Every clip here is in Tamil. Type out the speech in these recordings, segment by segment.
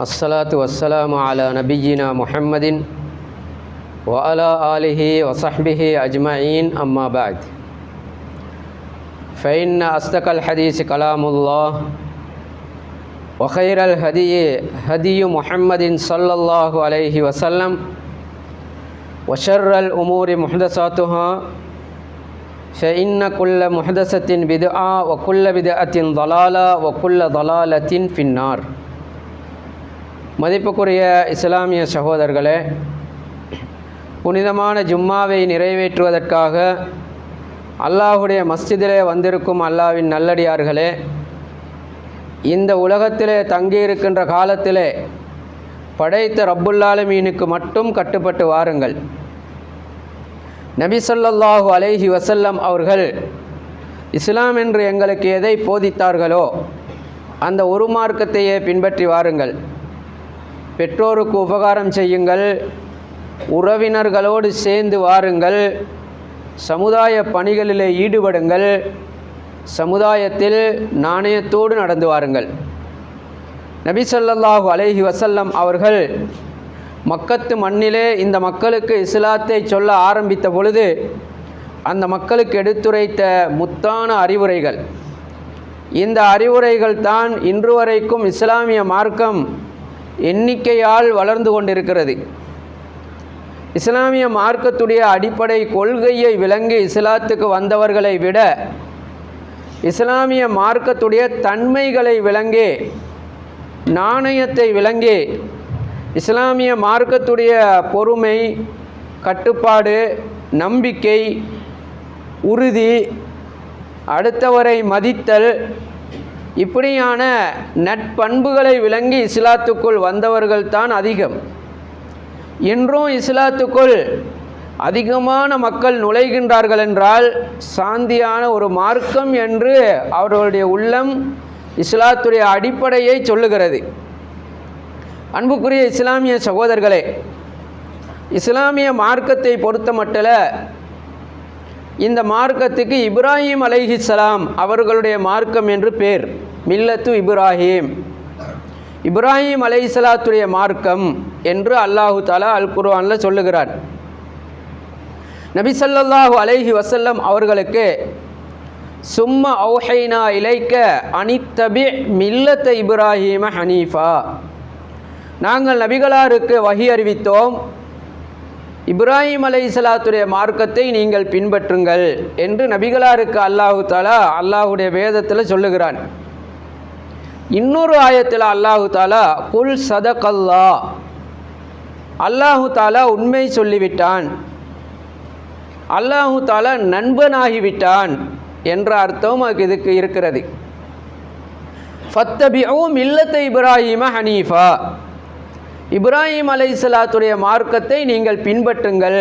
அஸ்ஸலாத்து வஸ்ஸலாமு அலா நபியினா முஹம்மதின் வ அலா ஆலிஹி வஸஹ்பிஹி அஜ்மஈன் அம்மா பஅத். ஃபஇன்ன அஸ்தகல் ஹதீஸ் கலாமுல்லாஹ் வ கைரல் ஹதியு முஹம்மதின் ஸல்லல்லாஹு அலைஹி வஸல்லம் வ ஷர்ரல் உமூரி முஹ்தஸாத்துஹா ஃபஇன்ன குல்ல முஹ்தஸத்தின் பித்ஆ வ குல்ல பித்அத்தின் ضலாலா வ குல்ல ضலாலத்தின் ஃபின்னார். மதிப்புக்குரிய இஸ்லாமிய சகோதரர்களே, புனிதமான ஜும்மாவை நிறைவேற்றுவதற்காக அல்லாஹுடைய மஸ்ஜிதிலே வந்திருக்கும் அல்லாஹ்வின் நல்லடியார்களே, இந்த உலகத்திலே தங்கியிருக்கின்ற காலத்திலே படைத்த ரப்புல் ஆலமீனுக்கு மட்டும் கட்டுப்பட்டு வாருங்கள். நபி ஸல்லல்லாஹு அலைஹி வஸல்லம் அவர்கள் இஸ்லாம் என்று எங்களுக்கு எதை போதித்தார்களோ அந்த ஒரு மார்க்கத்தையே பின்பற்றி வாருங்கள். பெற்றோருக்கு உபகாரம் செய்யுங்கள், உறவினர்களோடு சேர்ந்து வாருங்கள், சமுதாய பணிகளிலே ஈடுபடுங்கள், சமுதாயத்தில் நாணயத்தோடு நடந்து வாருங்கள். நபி ஸல்லல்லாஹு அலைஹி வஸல்லம் அவர்கள் மக்கத்து மண்ணிலே இந்த மக்களுக்கு இஸ்லாத்தை சொல்ல ஆரம்பித்த பொழுது அந்த மக்களுக்கு எடுத்துரைத்த முத்தான அறிவுரைகள், இந்த அறிவுரைகள் தான் இன்று வரைக்கும் இஸ்லாமிய மார்க்கம் எண்ணிக்கையால் வளர்ந்து கொண்டிருக்கிறது. இஸ்லாமிய மார்க்கத்துடைய அடிப்படை கொள்கையை விளங்கி இஸ்லாத்துக்கு வந்தவர்களை விட இஸ்லாமிய மார்க்கத்துடைய தன்மைகளை விளங்கி, நாணயத்தை விளங்கி, இஸ்லாமிய மார்க்கத்துடைய பொறுமை, கட்டுப்பாடு, நம்பிக்கை, உறுதி, அடுத்தவரை மதித்தல், இப்படியான நட்பண்புகளை விளங்கி இஸ்லாத்துக்குள் வந்தவர்கள் தான் அதிகம். இன்றும் இஸ்லாத்துக்குள் அதிகமான மக்கள் நுழைகின்றார்கள் என்றால் சாந்தியான ஒரு மார்க்கம் என்று அவர்களுடைய உள்ளம் இஸ்லாத்துடைய அடிப்படையை சொல்லுகிறது. அன்புக்குரிய இஸ்லாமிய சகோதரர்களே, இஸ்லாமிய மார்க்கத்தை பொறுத்தமட்டில் இந்த மார்க்கத்துக்கு இப்ராஹிம் அலைஹிஸ்ஸலாம் அவர்களுடைய மார்க்கம் என்று பேர். மில்லத்து இப்ராஹிம், இப்ராஹிம் அலைஹிஸ்ஸலாத்துடைய மார்க்கம் என்று அல்லாஹு தஆலா அல் குர்ஆனில் சொல்லுகிறார். நபி ஸல்லல்லாஹு அலைஹி வஸல்லம் அவர்களுக்கு சும்ம ஔஹைனா இலைக்க அனித்தபி மில்லத்த இப்ராஹிம ஹனீஃபா, நாங்கள் நபிகளாருக்கு வஹி அறிவித்தோம், இப்ராஹிம் அலைஹிஸ்ஸலாத்துடைய மார்க்கத்தை நீங்கள் பின்பற்றுங்கள் என்று நபிகளாருக்கு அல்லாஹு தஆலா அல்லாஹுடைய வேதத்தில் சொல்லுகிறான். இன்னொரு ஆயத்தில் அல்லாஹு தஆலா குல் சதகல்லா, அல்லாஹு தஆலா உண்மை சொல்லிவிட்டான், அல்லாஹு தஆலா நண்பனாகிவிட்டான் என்ற அர்த்தம் இதுக்கு இருக்கிறது. ஃபத்தபிஉ மில்லத்த இப்ராஹிம ஹனீஃபா, இப்ராஹிம் அலைஹிஸ்ஸலாத்துடைய மார்க்கத்தை நீங்கள் பின்பற்றுங்கள்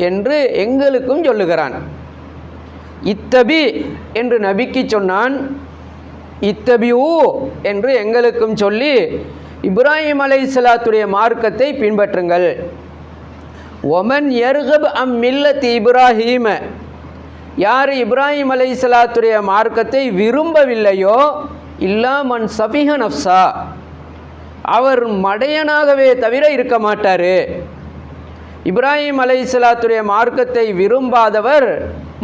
என்று எங்களுக்கும் சொல்லுகிறான். இத்தபி என்று நபிக்கு சொன்னான், இத்தபிஉ என்று எங்களுக்கும் சொல்லி இப்ராஹிம் அலைஹிஸ்ஸலாத்துடைய மார்க்கத்தை பின்பற்றுங்கள். ஒமன் யர்கப் அம் மில்லத்தி இப்ராஹிம, யார் இப்ராஹிம் அலைஹிஸ்ஸலாத்துடைய மார்க்கத்தை விரும்பவில்லையோ, இல்லா மன் சஃபிஹ நஃப்ஸா, அவர் மடையனாகவே தவிர இருக்க மாட்டார். இப்ராஹிம் அலைஹிஸ்ஸலாத்துடைய மார்க்கத்தை விரும்பாதவர்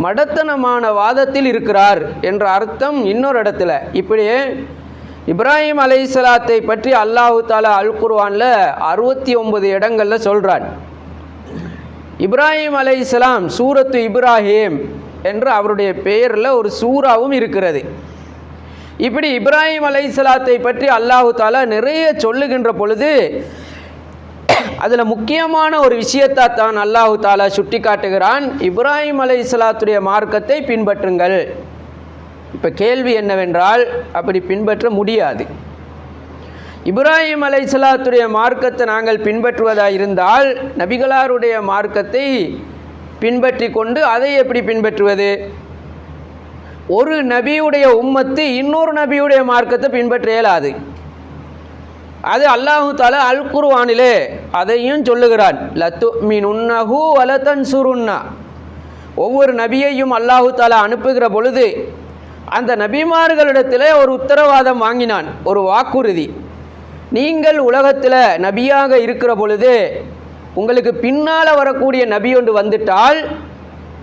மடத்தனமான வாதத்தில் இருக்கிறார் என்ற அர்த்தம் இன்னொரு இடத்துல. இப்படியே இப்ராஹிம் அலைஹிஸ்ஸலாத்தை பற்றி அல்லாஹு தஆலா அல் குர்ஆனில் 69 இடங்களில் சொல்கிறான். இப்ராஹிம் அலைஹிஸ்ஸலாம் சூரத்து இப்ராஹிம் என்று அவருடைய பெயரில் ஒரு சூறாவும் இருக்கிறது. இப்படி இப்ராஹிம் அலைஹிஸ்ஸலாத்தை பற்றி அல்லாஹு தஆலா நிறைய சொல்லுகின்ற பொழுது அதில் முக்கியமான ஒரு விஷயத்தை தான் அல்லாஹு தஆலா சுட்டி காட்டுகிறான், இப்ராஹிம் அலைஹிஸ்ஸலாத்துடைய மார்க்கத்தை பின்பற்றுங்கள். இப்போ கேள்வி என்னவென்றால், அப்படி பின்பற்ற முடியாது. இப்ராஹிம் அலைஹிஸ்ஸலாத்துடைய மார்க்கத்தை நாங்கள் பின்பற்றுவதாக இருந்தால் நபிகளாருடைய மார்க்கத்தை பின்பற்றி கொண்டு அதை எப்படி பின்பற்றுவது? ஒரு நபியுடைய உம்மத்து இன்னொரு நபியுடைய மார்க்கத்தை பின்பற்ற இயலாது. அது அல்லாஹு தஆலா அல் குர்ஆனிலே அதையும் சொல்லுகிறான். லதுமினுன்னஹு வலதன்சுருன்னா, ஒவ்வொரு நபியையும் அல்லாஹு தஆலா அனுப்புகிற பொழுது அந்த நபிமார்களிடத்திலே ஒரு உத்தரவாதம் வாங்கினான், ஒரு வாக்குறுதி. நீங்கள் உலகத்தில் நபியாக இருக்கிற பொழுது உங்களுக்கு பின்னால் வரக்கூடிய நபி ஒன்று வந்துட்டால்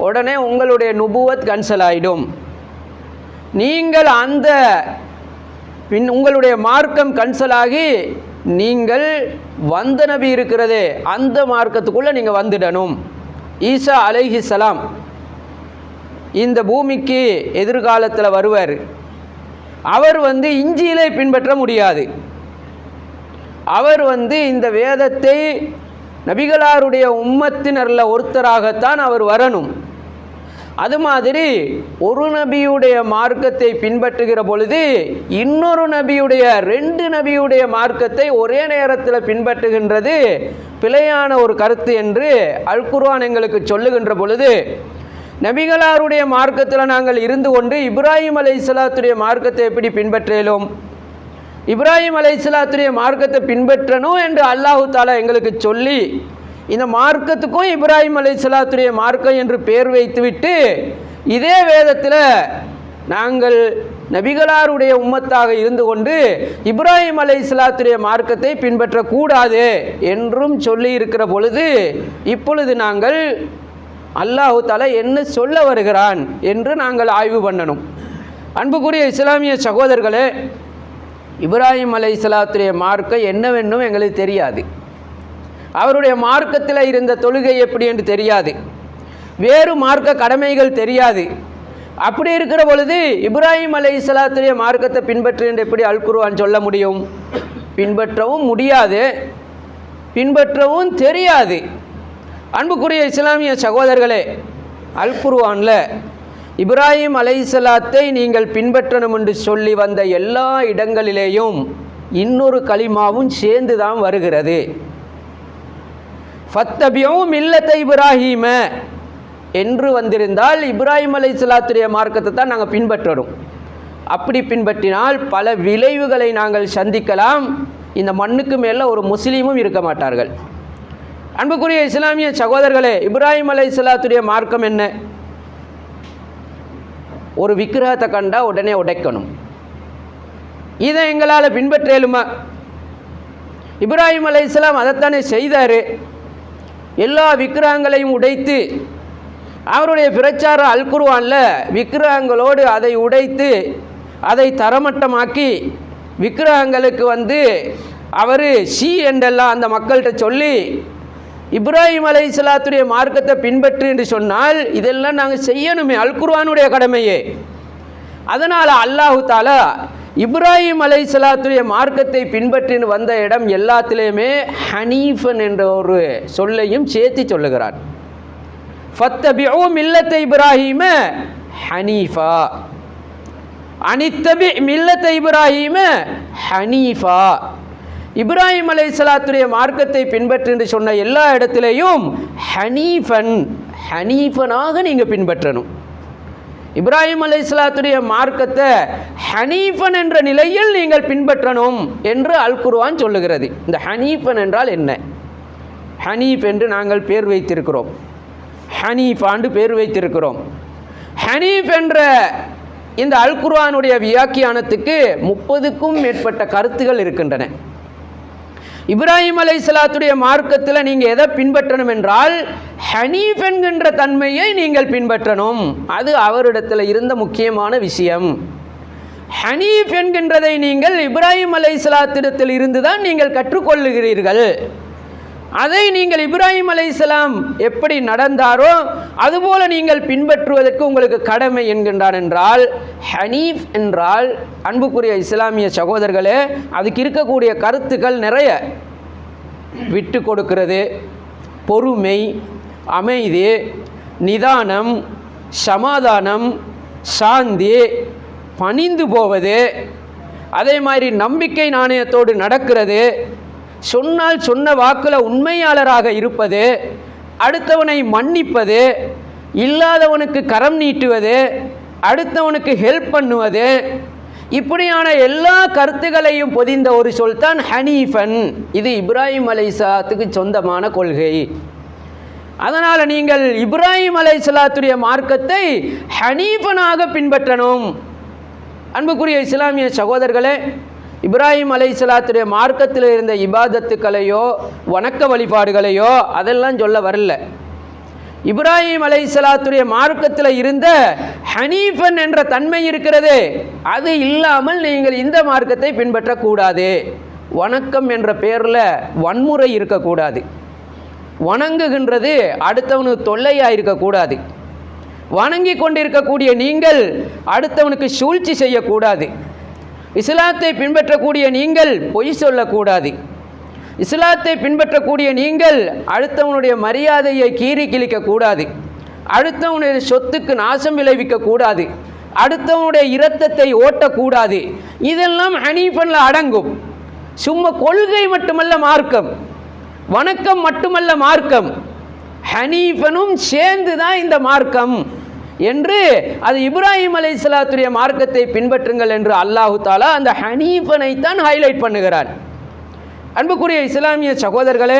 உடனே உங்களுடைய நுபுவத் கேன்சல் ஆகிடும். நீங்கள் அந்த உங்களுடைய மார்க்கம் கேன்சல் ஆகி நீங்கள் வந்த நபி இருக்கிறதே அந்த மார்க்கத்துக்குள்ளே நீங்கள் வந்துடணும். ஈசா அலைஹிஸ்ஸலாம் இந்த பூமிக்கு எதிர்காலத்தில் வருவார். அவர் இஞ்சியிலே பின்பற்ற முடியாது. அவர் இந்த வேதத்தை நபிகளாருடைய உம்மத்தினரில் ஒருத்தராகத்தான் அவர் வரணும். அது மாதிரி ஒரு நபியுடைய மார்க்கத்தை பின்பற்றுகிற பொழுது இன்னொரு நபியுடைய 2 நபியுடைய மார்க்கத்தை ஒரே நேரத்தில் பின்பற்றுகின்றது பிழையான ஒரு கருத்து என்று அல் குர்ஆன் எங்களுக்கு சொல்லுகின்ற பொழுது, நபிகளாருடைய மார்க்கத்தில் நாங்கள் இருந்து கொண்டு இப்ராஹிம் அலைஹிஸ்ஸலாத்துடைய மார்க்கத்தை எப்படி பின்பற்றலும்? இப்ராஹிம் அலைஹிஸ்ஸலாத்துடைய மார்க்கத்தை பின்பற்றணும் என்று அல்லாஹு தாலா எங்களுக்கு சொல்லி இந்த மார்க்கத்துக்கும் இப்ராஹிம் அலைஹிஸ்ஸலாத்துடைய மார்க்கம் என்று பெயர் வைத்துவிட்டு இதே வேதத்தில் நாங்கள் நபிகளாருடைய உம்மத்தாக இருந்து கொண்டு இப்ராஹிம் அலைஹிஸ்ஸலாத்துடைய மார்க்கத்தை பின்பற்றக்கூடாது என்றும் சொல்லி இருக்கிற பொழுது இப்பொழுது நாங்கள் அல்லாஹு தாலா என்ன சொல்ல வருகிறான் என்று நாங்கள் ஆய்வு பண்ணணும். அன்புக்குரிய இஸ்லாமிய சகோதரர்களே, இப்ராஹிம் அலைஹிஸ்ஸலாத்துடைய மார்க்கம் என்னவென்னும் எங்களுக்கு தெரியாது. அவருடைய மார்க்கத்தில் இருந்த தொழுகை எப்படி என்று தெரியாது. வேறு மார்க்க கடமைகள் தெரியாது. அப்படி இருக்கிற பொழுது இப்ராஹிம் அலைஹிஸ்ஸலாத்துடைய மார்க்கத்தை பின்பற்று என்று எப்படி அல் குர்ஆன் சொல்ல முடியும்? பின்பற்றவும் முடியாது, பின்பற்றவும் தெரியாது. அன்புக்குரிய இஸ்லாமிய சகோதரர்களே, அல் குர்ஆனில் இப்ராஹிம் அலைஹிஸ்ஸலாத்தை நீங்கள் பின்பற்றணும் என்று சொல்லி வந்த எல்லா இடங்களிலேயும் இன்னொரு கலிமாவும் சேர்ந்து தான் வருகிறது. ஃபத்தபியூ மில்லத்த இப்ராஹீம என்று வந்திருந்தால் இப்ராஹிம் அலைஹிஸ்ஸலாத்துடைய மார்க்கத்தை தான் நாங்கள் பின்பற்றணும். அப்படி பின்பற்றினால் பல விளைவுகளை நாங்கள் சந்திக்கலாம். இந்த மண்ணுக்கு மேலே ஒரு முஸ்லீமும் இருக்க மாட்டார்கள். அன்புக்குரிய இஸ்லாமிய சகோதரர்களே, இப்ராஹிம் அலைஹிஸ்ஸலாத்துடைய மார்க்கம் என்ன? ஒரு விக்கிரகத்தை கண்டா உடனே உடைக்கணும். இதை எங்களால் பின்பற்ற இயலுமா? இப்ராஹிம் அலைஹிஸ்ஸலாம் அதைத்தானே செய்தார். எல்லா விக்கிரகங்களையும் உடைத்து அவருடைய பிரச்சாரம் அல் குர்ஆனில் விக்கிரகங்களோடு அதை உடைத்து அதை தரமட்டமாக்கி விக்கிரகங்களுக்கு அவர் என்றெல்லாம் அந்த மக்கள்கிட்ட சொல்லி இப்ராஹிம் அலைஹிஸ்ஸலாத்துடைய மார்க்கத்தை பின்பற்று என்று சொன்னால் இதெல்லாம் நாங்கள் செய்யணுமே, அல் குர்ஆனுடைய கடமையே. அதனால் அல்லாஹு தாலா இப்ராஹிம் அலைஹிஸ்ஸலாத்துடைய மார்க்கத்தை பின்பற்றின்னு வந்த இடம் எல்லாத்திலையுமே ஹனீஃபன் என்ற ஒரு சொல்லையும் சேர்த்து சொல்லுகிறார். ஃபத்தபியூ மில்லத்த இப்ராஹீம ஹனீஃபா, அனித்தபி மில்லத்த இப்ராஹீம ஹனீஃபா. இப்ராஹிம் அலைஹிஸ்ஸலாத்துடைய மார்க்கத்தை பின்பற்று என்று சொன்ன எல்லா இடத்திலையும் ஹனீஃபனாக நீங்கள் பின்பற்றணும். இப்ராஹிம் அலைஹிஸ்ஸலாத்துடைய மார்க்கத்தை ஹனீஃபன் என்ற நிலையில் நீங்கள் பின்பற்றணும் என்று அல் குர்ஆன் சொல்லுகிறது. இந்த ஹனீஃபன் என்றால் என்ன? ஹனீஃப் என்று நாங்கள் பேர் வைத்திருக்கிறோம், ஹனீஃபாண்டு பேர் வைத்திருக்கிறோம். ஹனீஃப் என்ற இந்த அல் குர்ஆனுடைய வியாக்கியானத்துக்கு 30க்கும் மேற்பட்ட கருத்துகள் இருக்கின்றன. இப்ராஹிம் அலைஹிஸ்ஸலாத்துடைய மார்க்கத்தில் நீங்கள் எதை பின்பற்றணும் என்றால் ஹனீஃப் என்கின்ற தன்மையை நீங்கள் பின்பற்றணும். அது அவரிடத்தில் இருந்த முக்கியமான விஷயம். ஹனீஃப் என்கின்றதை நீங்கள் இப்ராஹிம் அலைஹிஸ்ஸலாத்திடத்தில் இருந்து தான் நீங்கள் கற்றுக்கொள்ளுகிறீர்கள். அதை நீங்கள் இப்ராஹிம் அலைஹிஸ்ஸலாம் எப்படி நடந்தாரோ அதுபோல நீங்கள் பின்பற்றுவதற்கு உங்களுக்கு கடமை என்கின்றான். என்றால் ஹனீஃப் என்றால் அன்புக்குரிய இஸ்லாமிய சகோதரர்களே, அதுக்கு இருக்கக்கூடிய கருத்துக்கள் நிறைய. விட்டு கொடுக்கிறது, பொறுமை, அமைதி, நிதானம், சமாதானம், சாந்தி, பணிந்து போவது, அதே மாதிரி நம்பிக்கை நாணயத்தோடு நடக்கிறது, சொன்னால் சொன்ன வாக்கில் உண்மையாளராக இருப்பது, அடுத்தவனை மன்னிப்பது, இல்லாதவனுக்கு கரம் நீட்டுவது, அடுத்தவனுக்கு ஹெல்ப் பண்ணுவது, இப்படியான எல்லா கருத்துக்களையும் பொதிந்த ஒரு சொல் தான் ஹனீஃபன். இது இப்ராஹிம் அலைஹிஸ்ஸலாத்துக்கு சொந்தமான கொள்கை. அதனால் நீங்கள் இப்ராஹிம் அலைஹிஸ்ஸலாத்துடைய மார்க்கத்தை ஹனீஃபனாக பின்பற்றணும். அன்புக்குரிய இஸ்லாமிய சகோதரர்களே, இப்ராஹிம் அலைஹிஸ்ஸலாத்துடைய மார்க்கத்தில் இருந்த இபாதத்துக்களையோ வணக்க வழிபாடுகளையோ அதெல்லாம் சொல்ல வரல. இப்ராஹிம் அலைஹிஸ்ஸலாத்துடைய மார்க்கத்தில் இருந்த ஹனீஃபன் என்ற தன்மை இருக்கிறது, அது இல்லாமல் நீங்கள் இந்த மார்க்கத்தை பின்பற்றக்கூடாது. வணக்கம் என்ற பெயரில் வன்முறை இருக்கக்கூடாது. வணங்குகின்றது அடுத்தவனுக்கு தொல்லையாக இருக்கக்கூடாது. வணங்கி கொண்டிருக்கக்கூடிய நீங்கள் அடுத்தவனுக்கு சூழ்ச்சி செய்யக்கூடாது. இஸ்லாத்தை பின்பற்றக்கூடிய நீங்கள் பொய் சொல்லக்கூடாது. இஸ்லாத்தை பின்பற்றக்கூடிய நீங்கள் அடுத்தவனுடைய மரியாதையை கீறி கிழிக்கக்கூடாது. அடுத்தவனுடைய சொத்துக்கு நாசம் விளைவிக்கக்கூடாது. அடுத்தவனுடைய இரத்தத்தை ஓட்டக்கூடாது. இதெல்லாம் ஹனீஃபன்ல அடங்கும். சும்மா கொள்கை மட்டுமல்ல மார்க்கம், வணக்கம் மட்டுமல்ல மார்க்கம், ஹனீஃபனும் சேர்ந்து தான் இந்த மார்க்கம் என்று அது இப்ராஹிம் அலைஹிஸ்ஸலாத்துடைய மார்க்கத்தை பின்பற்றுங்கள் என்று அல்லாஹு தாலா அந்த ஹனீஃபனை தான் ஹைலைட் பண்ணுகிறான். அன்புக்குரிய இஸ்லாமிய சகோதரர்களே,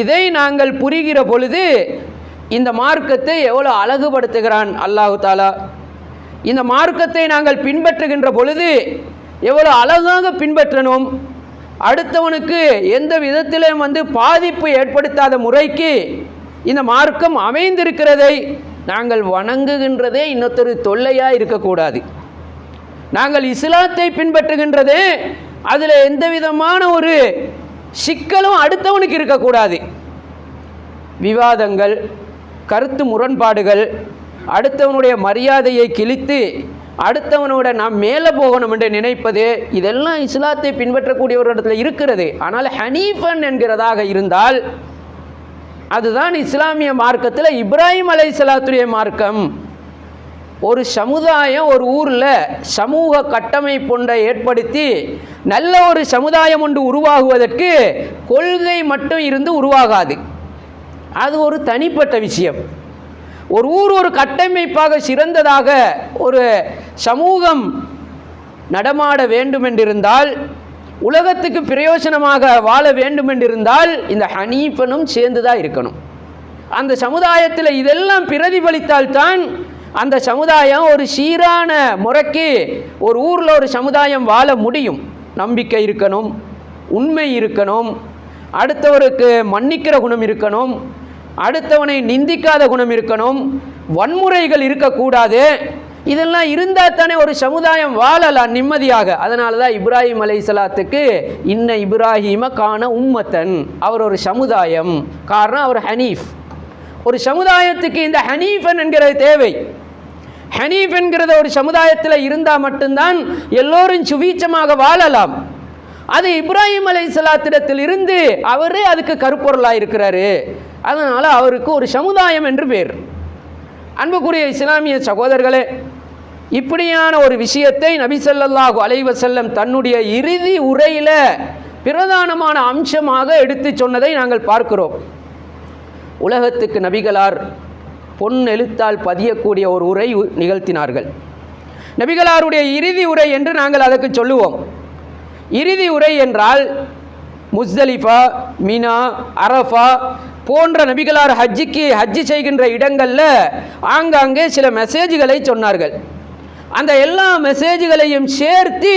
இதை நாங்கள் புரிகிற பொழுது இந்த மார்க்கத்தை எவ்வளோ அழகுபடுத்துகிறான் அல்லாஹு தாலா. இந்த மார்க்கத்தை நாங்கள் பின்பற்றுகின்ற பொழுது எவ்வளோ அழகாக பின்பற்றணும், அடுத்தவனுக்கு எந்த விதத்திலும் பாதிப்பு ஏற்படுத்தாத முறைக்கு இந்த மார்க்கம் அமைந்திருக்கிறதை நாங்கள் வணங்குகின்றதே இன்னொரு தொல்லையாக இருக்கக்கூடாது. நாங்கள் இஸ்லாத்தை பின்பற்றுகின்றதே அதில் எந்த விதமான ஒரு சிக்கலும் அடுத்தவனுக்கு இருக்கக்கூடாது. விவாதங்கள், கருத்து முரண்பாடுகள், அடுத்தவனுடைய மரியாதையை கிழித்து அடுத்தவனோட நாம் மேலே போகணும் என்று நினைப்பது, இதெல்லாம் இஸ்லாத்தை பின்பற்றக்கூடியவர்களிடத்தில் இருக்கிறது. ஆனால் ஹனீஃபன் என்கிறதாக இருந்தால் அதுதான் இஸ்லாமிய மார்க்கத்தில் இப்ராஹிம் அலைஹிஸ்ஸலாத்துடைய மார்க்கம். ஒரு சமுதாயம் ஒரு ஊரில் சமூக கட்டமைப்பொன்றை ஏற்படுத்தி நல்ல ஒரு சமுதாயம் ஒன்று உருவாகுவதற்கு கொள்கை மட்டும் இருந்து உருவாகாது. அது ஒரு தனிப்பட்ட விஷயம். ஒரு ஊர் ஒரு கட்டமைப்பாக சிறந்ததாக ஒரு சமூகம் நடமாட வேண்டும் என்றிருந்தால், உலகத்துக்கு பிரயோஜனமாக வாழ வேண்டும் என்றிருந்தால் இந்த ஹனீஃபனும் சேர்ந்துதான் இருக்கணும். அந்த சமுதாயத்தில் இதெல்லாம் பிரதிபலித்தால்தான் அந்த சமுதாயம் ஒரு சீரான முறைக்கு ஒரு ஊரில் ஒரு சமுதாயம் வாழ முடியும். நம்பிக்கை இருக்கணும், உண்மை இருக்கணும், அடுத்தவருக்கு மன்னிக்கிற குணம் இருக்கணும், அடுத்தவனை நிந்திக்காத குணம் இருக்கணும், வன்முறைகள் இருக்கக்கூடாது. இதெல்லாம் இருந்தால் தானே ஒரு சமுதாயம் வாழலாம் நிம்மதியாக. அதனால தான் இப்ராஹிம் அலைஹிஸ்ஸலாத்துக்கு இன்ன இப்ராஹிம கான உம்மத்தன், அவர் ஒரு சமுதாயம். காரணம் அவர் ஹனீஃப். ஒரு சமுதாயத்துக்கு இந்த ஹனீஃபன் என்கிறது தேவை. ஹனீஃப் என்கிறத ஒரு சமுதாயத்தில் இருந்தால் மட்டும்தான் எல்லோரும் சுவீச்சமாக வாழலாம். அது இப்ராஹிம் அலைஹிஸ்ஸலாத்திடத்தில் இருந்து அவரே அதுக்கு கருப்பொருளாக இருக்கிறாரு. அதனால் அவருக்கு ஒரு சமுதாயம் என்று பேர். அன்புக்குரிய இஸ்லாமிய சகோதரர்களே, இப்படியான ஒரு விஷயத்தை நபி ஸல்லல்லாஹு அலைஹி வஸல்லம் தன்னுடைய இறுதி உரையில் பிரதானமான அம்சமாக எடுத்து சொன்னதை நாங்கள் பார்க்கிறோம். உலகத்துக்கு நபிகளார் பொன் எழுத்தால் பதியக்கூடிய ஒரு உரை நிகழ்த்தினார்கள். நபிகளாருடைய இறுதி உரை என்று நாங்கள் அதற்கு சொல்லுவோம். இறுதி உரை என்றால் முஸ்தலிஃபா, மினா, அரஃபா போன்ற நபிகளார் ஹஜ்ஜி செய்கின்ற இடங்களில் ஆங்காங்கே சில மெசேஜ்களை சொன்னார்கள். அந்த எல்லா மெசேஜ்களையும் சேர்த்து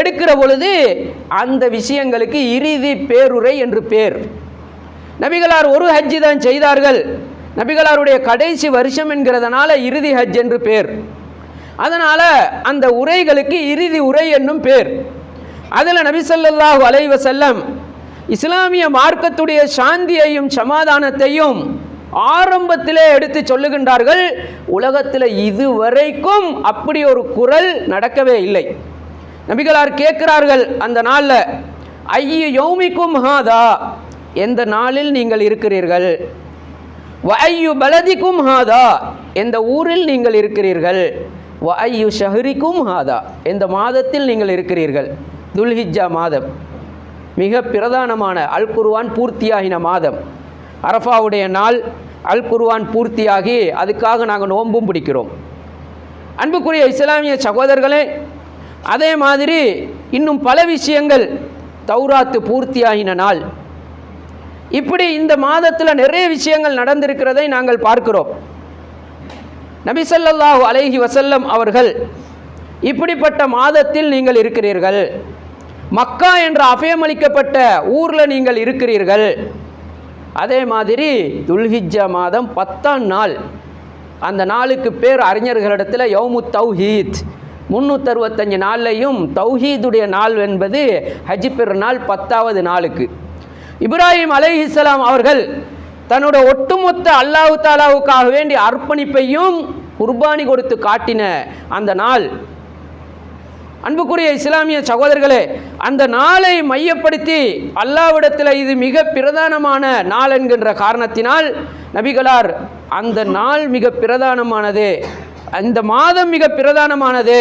எடுக்கிற பொழுது அந்த விஷயங்களுக்கு இறுதி பேருரை என்று பேர். நபிகளார் ஒரு ஹஜ்ஜி தான் செய்தார்கள். நபிகளாருடைய கடைசி வருஷம் என்கிறதுனால இறுதி ஹஜ் என்று பேர். அதனால் அந்த உரைகளுக்கு இறுதி உரை என்னும் பேர். அதில் நபி ஸல்லல்லாஹு அலைஹி வஸல்லம் இஸ்லாமிய மார்க்கத்துடைய சாந்தியையும் சமாதானத்தையும் ஆரம்பத்திலே எடுத்து சொல்லுகின்றார்கள். உலகத்தில் இதுவரைக்கும் அப்படி ஒரு குரல் நடக்கவே இல்லை. நபிகளார் கேட்கிறார்கள் அந்த நாளில், ஐயு யௌமிக்கும் ஹாதா, எந்த நாளில் நீங்கள் இருக்கிறீர்கள், வஐயு பலதிக்கும் ஹாதா, எந்த ஊரில் நீங்கள் இருக்கிறீர்கள், வஐயு ஷஹரிக்கும் ஹாதா, எந்த மாதத்தில் நீங்கள் இருக்கிறீர்கள். துல்ஹிஜ்ஜா மாதம் மிக பிரதானமான அல் குர்ஆன் பூர்த்தியாகின மாதம். அரஃபாவுடைய நாள் அல் குர்ஆன் பூர்த்தியாகி அதுக்காக நாங்கள் நோன்பும் பிடிக்கிறோம். அன்புக்குரிய இஸ்லாமிய சகோதரர்களே, அதே மாதிரி இன்னும் பல விஷயங்கள், தௌராத்து பூர்த்தியாகின நாள், இப்படி இந்த மாதத்தில் நிறைய விஷயங்கள் நடந்திருக்கிறதை நாங்கள் பார்க்கிறோம். நபி ஸல்லல்லாஹு அலைஹி வஸல்லம் அவர்கள் இப்படிப்பட்ட மாதத்தில் நீங்கள் இருக்கிறீர்கள், மக்கா என்ற அபயமளிக்கப்பட்ட ஊரில் நீங்கள் இருக்கிறீர்கள். அதே மாதிரி துல்ஹிஜ்ஜா மாதம் 10ஆம் நாள், அந்த நாளுக்கு பேர் அறிஞர்களிடத்தில் யௌமு தௌஹீத். 365 நாள்லையும் தௌஹீதுடைய நாள் என்பது ஹஜ் பெருநாள் 10வது நாளுக்கு. இப்ராஹிம் அலைஹிஸ்ஸலாம் அவர்கள் தன்னோட ஒட்டுமொத்த அல்லாஹ் தாலாவுக்காக வேண்டி அர்ப்பணிப்பையும் குர்பானி கொடுத்து காட்டின அந்த நாள். அன்புக்குரிய இஸ்லாமிய சகோதரர்களே, அந்த நாளை மையப்படுத்தி அல்லாஹ்விடத்தில் இது மிக பிரதானமான நாள் என்கின்ற காரணத்தினால் நபிகளார் அந்த நாள் மிக பிரதானமானது, இந்த மாதம் மிக பிரதானமானது,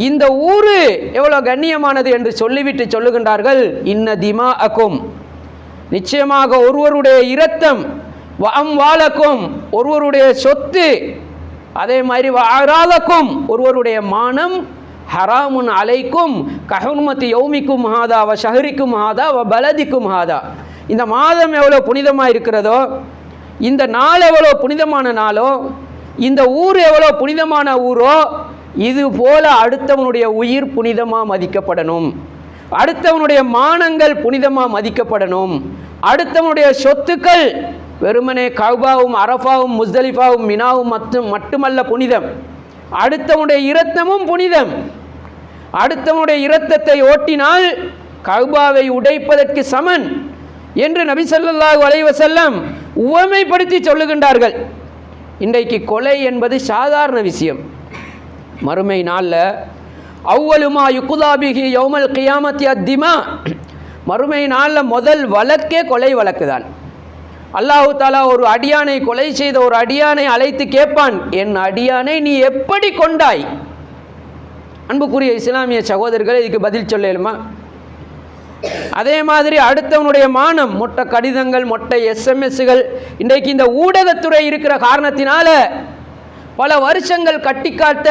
இந்த ஊரு எவ்வளோ கண்ணியமானது என்று சொல்லிவிட்டு சொல்லுகின்றார்கள், இன்ன திமாஅக்கும், நிச்சயமாக ஒருவருடைய இரத்தம், வஅம்வாலக்கும் ஒருவருடைய சொத்து, அதே மாதிரி வஅராலக்கும் ஒருவருடைய மானம், ஹராமுன் அலைக்கும் கஹுர்மத்தி யௌமிக்கும் ஹாதா வ ஷஹரிக்கும் ஹாதா வ பலதிக்கும் ஹாதா. இந்த மாதம் எவ்வளோ புனிதமாக இருக்கிறதோ, இந்த நாள் எவ்வளோ புனிதமான நாளோ, இந்த ஊர் எவ்வளோ புனிதமான ஊரோ, இது போல அடுத்தவனுடைய உயிர் புனிதமாக மதிக்கப்படணும், அடுத்தவனுடைய மானங்கள் புனிதமாக மதிக்கப்படணும், அடுத்தவனுடைய சொத்துக்கள் வெறுமனே கௌபாவும் அரஃபாவும் முஸ்தலிஃபாவும் மினாவும் மட்டுமல்ல புனிதம், அடுத்தவனுடைய இரத்தமும் புனிதம். அடுத்தவனுடைய இரத்தத்தை ஓட்டினால் கௌபாவை உடைப்பதற்கு சமன் என்று நபி ஸல்லல்லாஹு அலைஹி வஸல்லம் உவமைப்படுத்தி சொல்லுகின்றார்கள். இன்றைக்கு கொலை என்பது சாதாரண விஷயம். மறுமை நாளில் அவ்வலுமா யுகுதாபிஹி யௌமல் கியாமத்தி அத்திமா, மறுமை நாளில் முதல் வழக்கே கொலை வழக்கு தான். அல்லாஹு தாலா ஒரு அடியானை கொலை செய்த ஒரு அடியானை அழைத்து கேட்பான், என் அடியானை நீ எப்படி கொண்டாய்? அன்புக்குரிய இஸ்லாமிய சகோதரர்கள், இதுக்கு பதில் சொல்லலுமா? அதே மாதிரி அடுத்தவனுடைய மானம், மொட்டை கடிதங்கள், மொட்டை எஸ்எம்எஸ்கள், இன்றைக்கு இந்த ஊடகத்துறை இருக்கிற காரணத்தினால பல வருஷங்கள் கட்டிக்காட்ட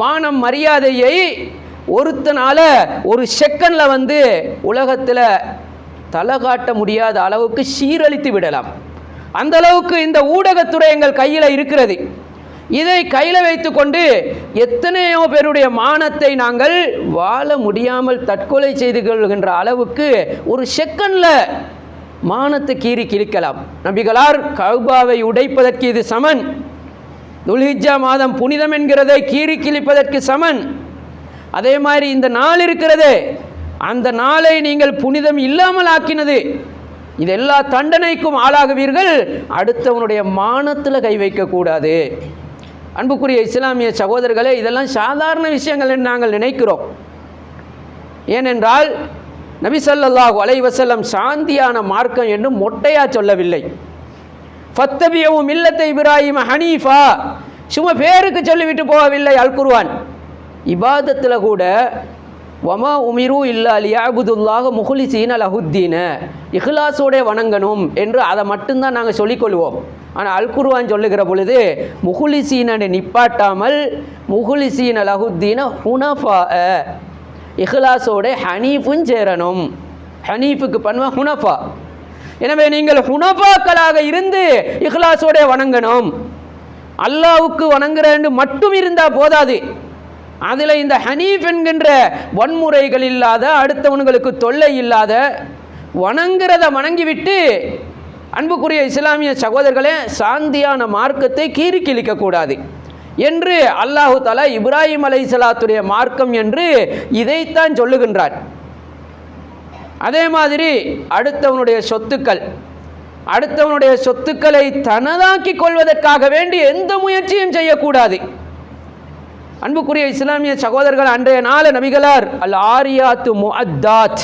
மானம் மரியாதையை ஒருத்தனால ஒரு செகண்டில் உலகத்தில் தலை காட்ட முடியாத அளவுக்கு சீரழித்து விடலாம். அந்த அளவுக்கு இந்த ஊடகத்துறை எங்கள் கையில் இருக்கிறது. இதை கையில் வைத்து கொண்டு எத்தனையோ பேருடைய மானத்தை நாங்கள் வாழ முடியாமல் தற்கொலை செய்து கொள்கின்ற அளவுக்கு ஒரு செகண்டில் மானத்தை கீறி கிழிக்கலாம். நபிகளார் கௌபாவை உடைப்பதற்கு இது சமன், துல்ஹிஜ்ஜா மாதம் புனிதம் என்கிறதை கீறி கிழிப்பதற்கு சமன். அதே மாதிரி இந்த நாள் இருக்கிறது, அந்த நாளை நீங்கள் புனிதம் இல்லாமல் ஆக்கினது, இது எல்லா தண்டனைக்கும் ஆளாகுவீர்கள். அடுத்தவனுடைய மானத்தில் கை வைக்கக்கூடாது. அன்புக்குரிய இஸ்லாமிய சகோதரர்களே, இதெல்லாம் சாதாரண விஷயங்கள் என்று நாங்கள் நினைக்கிறோம். ஏனென்றால் நபி ஸல்லல்லாஹு அலைஹி வஸல்லம் சாந்தியான மார்க்கம் என்று மொட்டையா சொல்லவில்லை. ஃபத்தபியு மில்லத்த இப்ராஹிம் ஹனீஃபா, சும்மா பேருக்கு சொல்லிவிட்டு போகவில்லை. அல் குர்ஆன் இபாதத்தில் கூட வமா உமிரு இல்லா லியஅபுதுல்லாஹ முஹ்லிஸீன லஹுத்தீன, இஹ்லாஸோட வணங்கணும் என்று அதை மட்டும்தான் நாங்கள் சொல்லிக்கொள்வோம். ஆனால் அல் குர்ஆன் சொல்லுகிற பொழுது முஹ்லிஸீனனை நிப்பாட்டாமல் முஹ்லிஸீன லஹுத்தீன ஹுனஃபா, இஹ்லாஸோட ஹனீஃபும் சேரணும். ஹனீஃபுக்கு பண்ணுவ ஹுனஃபா. எனவே நீங்கள் ஹுனஃபாக்களாக இருந்து இஹ்லாஸோட வணங்கணும். அல்லாஹ்வுக்கு வணங்குறேன்னு மட்டும் இருந்தால் போதாது. அதில் இந்த ஹனீஃப் என்கின்ற வன்முறைகள் இல்லாத, அடுத்தவனுங்களுக்கு தொல்லை இல்லாத, வணங்குறத வணங்கிவிட்டு அன்புக்குரிய இஸ்லாமிய சகோதரர்களே, சாந்தியான மார்க்கத்தை கீறி கிழிக்கக்கூடாது என்று அல்லாஹு தஆலா இப்ராஹிம் அலைஹிஸ்ஸலாத்துடைய மார்க்கம் என்று இதைத்தான் சொல்லுகின்றார். அதே மாதிரி அடுத்தவனுடைய சொத்துக்களை தனதாக்கி கொள்வதற்காக வேண்டி எந்த முயற்சியும் செய்யக்கூடாது. அன்புக்குரிய இஸ்லாமிய சகோதரர்கள், அன்றைய நாள் நபிகளார் அல் ஆரியாத்து முஅத்தாத்,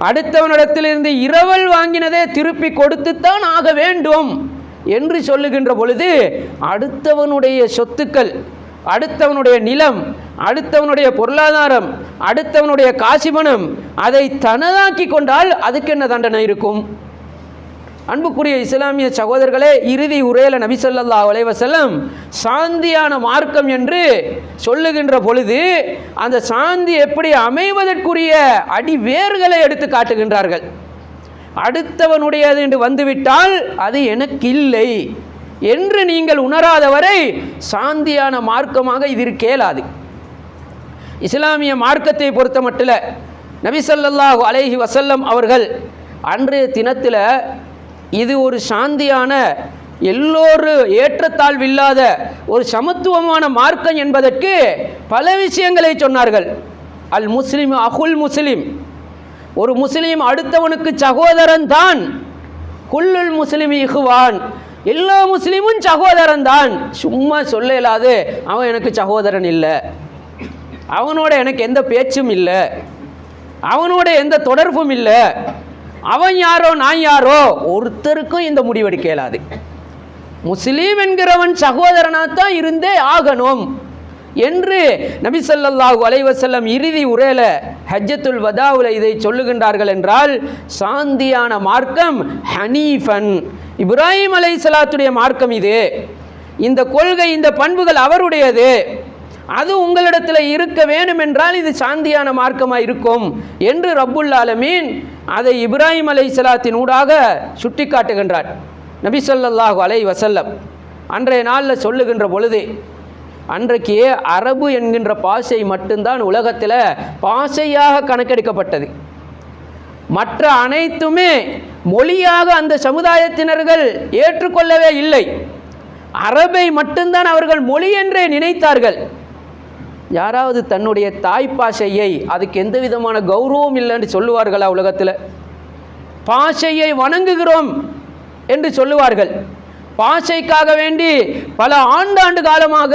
அடுத்தவனிடத்திலிருந்து இரவல் வாங்கினதே திருப்பி கொடுத்துத்தான் ஆக வேண்டும் என்று சொல்லுகின்ற பொழுது, அடுத்தவனுடைய சொத்துக்கள், அடுத்தவனுடைய நிலம், அடுத்தவனுடைய பொருளாதாரம், அடுத்தவனுடைய காசிபணம் அதை தனதாக்கி கொண்டால் அதுக்கு என்ன தண்டனை இருக்கும்? அன்புக்குரிய இஸ்லாமிய சகோதரர்களே, இறுதி உரையில நபி ஸல்லல்லாஹு அலைஹி வஸல்லம் சாந்தியான மார்க்கம் என்று சொல்லுகின்ற பொழுது அந்த சாந்தி எப்படி அமைவதற்குரிய அடிவேர்களை எடுத்து காட்டுகின்றார்கள். அடுத்தவனுடையது என்று வந்துவிட்டால் அது எனக்கு இல்லை என்று நீங்கள் உணராதவரை சாந்தியான மார்க்கமாக இது கேளாது. இஸ்லாமிய மார்க்கத்தை பொறுத்த மட்டில் நபி ஸல்லல்லாஹு அலைஹி வஸல்லம் அவர்கள் அன்றைய தினத்தில் இது ஒரு சாந்தியான, எல்லோரும் ஏற்றத்தாழ்வில்லாத ஒரு சமத்துவமான மார்க்கம் என்பதற்கு பல விஷயங்களை சொன்னார்கள். அல் முஸ்லிம் அகுல் முஸ்லிம், ஒரு முஸ்லீம் அடுத்தவனுக்கு சகோதரன் தான். குல்லுல் முஸ்லிம் இஹ்வான், எல்லா முஸ்லீமும் சகோதரன் தான். சும்மா சொல்ல இயலாது அவன் எனக்கு சகோதரன் இல்லை, அவனோட எனக்கு எந்த பேச்சும் இல்லை, அவனோட எந்த தொடர்பும் இல்லை, அவன் யாரோ நான் யாரோ, ஒருத்தருக்கும் இந்த முடிவெடுக்க இயலாது. முஸ்லீம் என்கிறவன் சகோதரனாகத்தான் இருந்தே ஆகணும் என்று நபி ஸல்லல்லாஹு அலைஹி வஸல்லம் இறுதி உரையில ஹஜ்ஜத்துல் வதாவுல இதை சொல்லுகின்றார்கள். என்றால் சாந்தியான மார்க்கம் ஹனீஃபன், இப்ராஹிம் அலைஹிஸ்ஸலாத்துடைய மார்க்கம் இது. இந்த கொள்கை, இந்த பண்புகள் அவருடையது. அது உங்களிடத்தில் இருக்க வேண்டும் என்றால் இது சாந்தியான மார்க்கமாக இருக்கும் என்று ரப்புல் ஆலமீன் அதை இப்ராஹிம் அலைஹிஸ்ஸலாத்தின் ஊடாக சுட்டி காட்டுகின்றார். நபி ஸல்லல்லாஹு அலைஹி வஸல்லம் அன்றைய நாளில் சொல்லுகின்ற பொழுது, அன்றைக்கு அரபு என்கின்ற பாஷை மட்டும்தான் உலகத்தில் பாஷையாக கணக்கெடுக்கப்பட்டது. மற்ற அனைத்துமே மொழியாக அந்த சமுதாயத்தினர்கள் ஏற்றுக்கொள்ளவே இல்லை. அரபை மட்டும்தான் அவர்கள் மொழி என்றே நினைத்தார்கள். யாராவது தன்னுடைய தாய் பாஷையை அதுக்கு எந்த விதமான கௌரவம் இல்லைன்னு சொல்லுவார்களா? உலகத்தில் பாஷையை வணங்குகிறோம் என்று சொல்லுவார்கள். பாஷைக்காக வேண்டி பல ஆண்டாண்டு காலமாக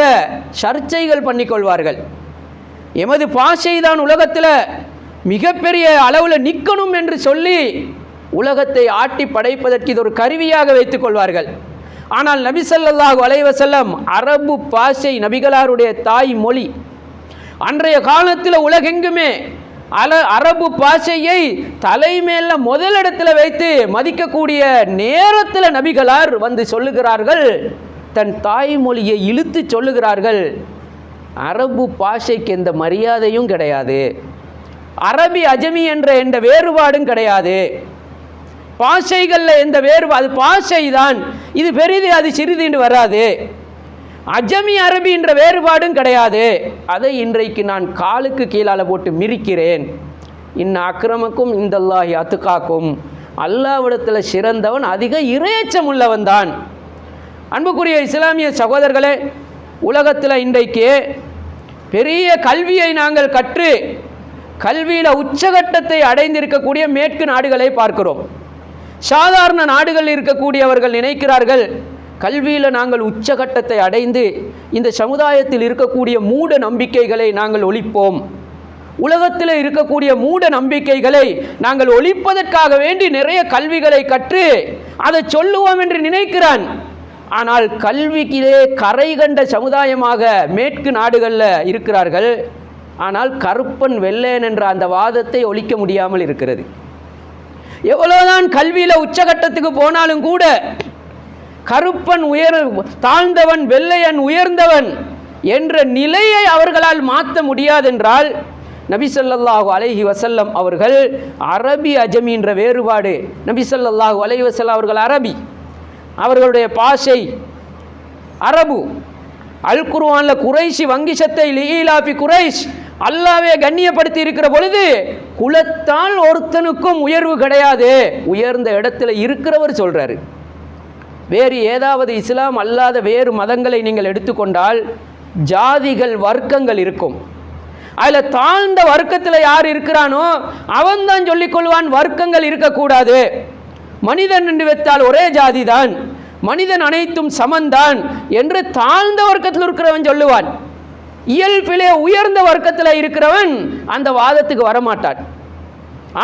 சர்ச்சைகள் பண்ணிக்கொள்வார்கள். எமது பாஷை தான் உலகத்தில் மிகப்பெரிய அளவில் நிற்கணும் என்று சொல்லி உலகத்தை ஆட்டி படைப்பதற்கு இது ஒரு கருவியாக வைத்துக் கொள்வார்கள். ஆனால் நபி ஸல்லல்லாஹு அலைஹி வஸல்லம் அரபு பாஷை நபிகளாருடைய தாய் மொழி. அன்றைய காலத்தில் உலகெங்குமே அரபு பாஷையை தலைமையில முதலிடத்தில் வைத்து மதிக்கக்கூடிய நேரத்தில் நபிகளார் வந்து சொல்லுகிறார்கள், தன் தாய்மொழியை இழுத்து சொல்லுகிறார்கள். அரபு பாஷைக்கு எந்த மரியாதையும் கிடையாது, அரபி அஜமி என்ற வேறுபாடும் கிடையாது, பாஷைகளில் எந்த வேறுபாடு, பாஷை தான், இது பெரிது அது சிறிது வராது, அஜமி அரபி என்ற வேறுபாடும் கிடையாது. அதை இன்றைக்கு நான் காலுக்கு கீழால் போட்டு மிரிக்கிறேன். அக்ரமக்கும் இந்தல்லாஹி அத்துகாக்கும், அல்லாஹ்விடத்தில் சிறந்தவன் அதிக இறையச்சம் உள்ளவன் தான். அன்புக்குரிய இஸ்லாமிய சகோதரர்களே, உலகத்தில் இன்றைக்கு பெரிய கல்வியை நாங்கள் கற்று கல்வியில் உச்சகட்டத்தை அடைந்திருக்கக்கூடிய மேற்கு நாடுகளை பார்க்கிறோம். சாதாரண நாடுகளில் இருக்கக்கூடியவர்கள் நினைக்கிறார்கள், கல்வியில் நாங்கள் உச்சகட்டத்தை அடைந்து இந்த சமுதாயத்தில் இருக்கக்கூடிய மூட நம்பிக்கைகளை நாங்கள் ஒழிப்போம், உலகத்தில் இருக்கக்கூடிய மூட நம்பிக்கைகளை நாங்கள் ஒழிப்பதற்காக வேண்டி நிறைய கல்விகளை கற்று அதை சொல்லுவோம் என்று நினைக்கிறான். ஆனால் கல்விக்கிலே கரை கண்ட சமுதாயமாக மேற்கு நாடுகளில் இருக்கிறார்கள். ஆனால் கருப்பன் வெள்ளையன் என்ற அந்த வாதத்தை ஒழிக்க முடியாமல் இருக்கிறது. எவ்வளவுதான் கல்வியில் உச்சகட்டத்துக்கு போனாலும் கூட கருப்பன் தாழ்ந்தவன், வெள்ளையன் உயர்ந்தவன் என்ற நிலையை அவர்களால் மாற்ற முடியாதென்றால் நபி ஸல்லல்லாஹு அலைஹி வஸல்லம் அவர்கள் அரபி அஜமி என்ற வேறுபாடு. நபி ஸல்லல்லாஹு அலைஹி வஸல்லம் அவர்கள் அரபி, அவர்களுடைய பாஷை அரபு. அல் குர்ஆனில் குறைஷி வங்கிசத்தை லீலாபி குறைஷ் அல்லாவே கண்ணியப்படுத்தி இருக்கிற பொழுது குலத்தால் ஒருத்தனுக்கும் உயர்வு கிடையாது, உயர்ந்த இடத்துல இருக்கிறவர் சொல்றாரு. வேறு ஏதாவது இஸ்லாம் அல்லாத வேறு மதங்களை நீங்கள் எடுத்துக்கொண்டால் ஜாதிகள் வர்க்கங்கள் இருக்கும். அதில் தாழ்ந்த வர்க்கத்தில் யார் இருக்கிறானோ அவன்தான் சொல்லிக்கொள்வான் வர்க்கங்கள் இருக்கக்கூடாது, மனிதன் என்று வைத்தால் ஒரே ஜாதி தான், மனிதன் அனைத்தும் சமந்தான் என்று தாழ்ந்த வர்க்கத்தில் இருக்கிறவன் சொல்லுவான். இயல்பிலே உயர்ந்த வர்க்கத்தில் இருக்கிறவன் அந்த வாதத்துக்கு வரமாட்டான்.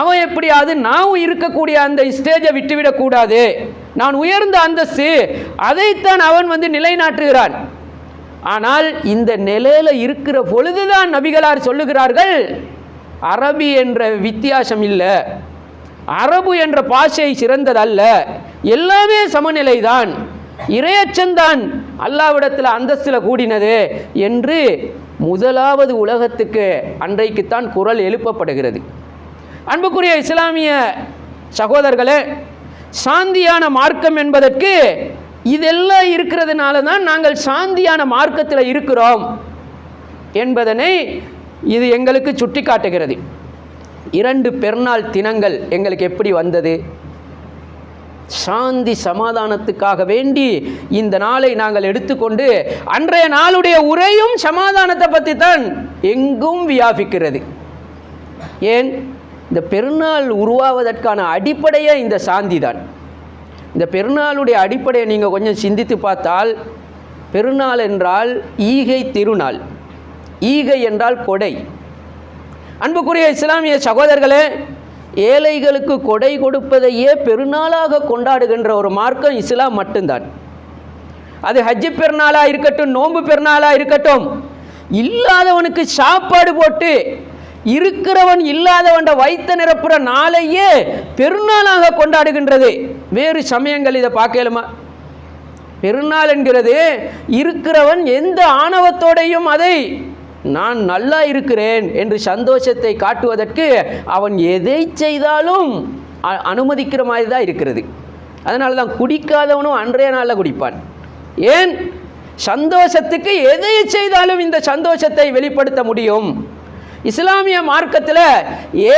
அவன் எப்படியாவது நான் இருக்கக்கூடிய அந்த ஸ்டேஜை விட்டுவிடக்கூடாது, நான் உயர்ந்த அந்தஸ்து, அதைத்தான் அவன் நிலைநாட்டுகிறான். ஆனால் இந்த நிலையில இருக்கிற பொழுதுதான் நபிகளார் சொல்லுகிறார்கள், அரபி என்ற வித்தியாசம் இல்லை, அரபு என்ற பாஷை சிறந்ததல்ல, எல்லாமே சமநிலைதான், இறையச்சந்தான் அல்லாஹ்விடத்தில் அந்தஸ்தில் கூடினது என்று முதலாவது உலகத்துக்கு அன்றைக்குத்தான் குரல் எழுப்பப்படுகிறது. அன்புக்குரிய இஸ்லாமிய சகோதரர்களே, சாந்தியான மார்க்கம் என்பதற்கு இதெல்லாம் இருக்கிறதுனால தான் நாங்கள் சாந்தியான மார்க்கத்தில் இருக்கிறோம் என்பதனை இது எங்களுக்கு சுட்டி காட்டுகிறது. 2 பெருநாள் தினங்கள் எங்களுக்கு எப்படி வந்தது? சாந்தி சமாதானத்துக்காக வேண்டி இந்த நாளை நாங்கள் எடுத்துக்கொண்டு அன்றைய நாளுடைய உரையும் சமாதானத்தை பற்றி தான் எங்கும் வியாபிக்கிறது. ஏன்? இந்த பெருநாள் உருவாவதற்கான அடிப்படையே இந்த சாந்தி தான். இந்த பெருநாளுடைய அடிப்படையை நீங்கள் கொஞ்சம் சிந்தித்து பார்த்தால், பெருநாள் என்றால் ஈகை திருநாள், ஈகை என்றால் கொடை. அன்புக்குரிய இஸ்லாமிய சகோதரர்களே, ஏழைகளுக்கு கொடை கொடுப்பதையே பெருநாளாக கொண்டாடுகின்ற ஒரு மார்க்கம் இஸ்லாம் மட்டும்தான். அது ஹஜ்ஜு பெருநாளாக இருக்கட்டும், நோன்பு பெருநாளாக இருக்கட்டும், இல்லாதவனுக்கு சாப்பாடு போட்டு இருக்கிறவன் இல்லாதவன் வைத்த நிரப்புற நாளையே பெருநாளாக கொண்டாடுகின்றது. வேறு சமயங்கள் இதை பார்க்கலுமா? பெருநாள் என்கிறது இருக்கிறவன் எந்த ஆணவத்தோடையும் அதை நான் நல்லா இருக்கிறேன் என்று சந்தோஷத்தை காட்டுவதற்கு அவன் எதை செய்தாலும் அனுமதிக்கிற மாதிரி தான் இருக்கிறது. அதனால தான் குடிக்காதவனும் அன்றைய நாளில் குடிப்பான். ஏன்? சந்தோஷத்துக்கு எதை செய்தாலும் இந்த சந்தோஷத்தை வெளிப்படுத்த முடியும். இஸ்லாமிய மார்க்கத்தில்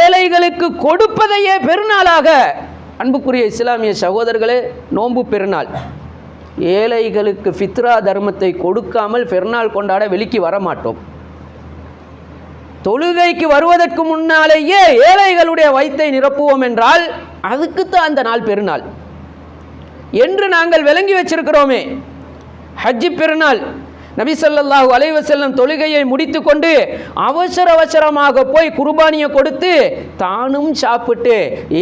ஏழைகளுக்கு கொடுப்பதையே பெருநாளாக, அன்புக்குரிய இஸ்லாமிய சகோதரர்களே, நோன்பு பெருநாள், ஏழைகளுக்கு ஃபித்ரா தர்மத்தை கொடுக்காமல் பெருநாள் கொண்டாட வெளிக்கு வரமாட்டோம். தொழுகைக்கு வருவதற்கு முன்னாலேயே ஏழைகளுடைய வயிற்றை நிரப்புவோம் என்றால் அதுக்குத்தான் அந்த நாள் பெருநாள் என்று நாங்கள் விளங்கி வச்சிருக்கிறோமே. ஹஜ்ஜி பெருநாள், நபி ஸல்லல்லாஹு அலைஹி வஸல்லம் தொழுகையை முடித்து கொண்டு அவசரமாக போய் குர்பானியை கொடுத்து தானும் சாப்பிட்டு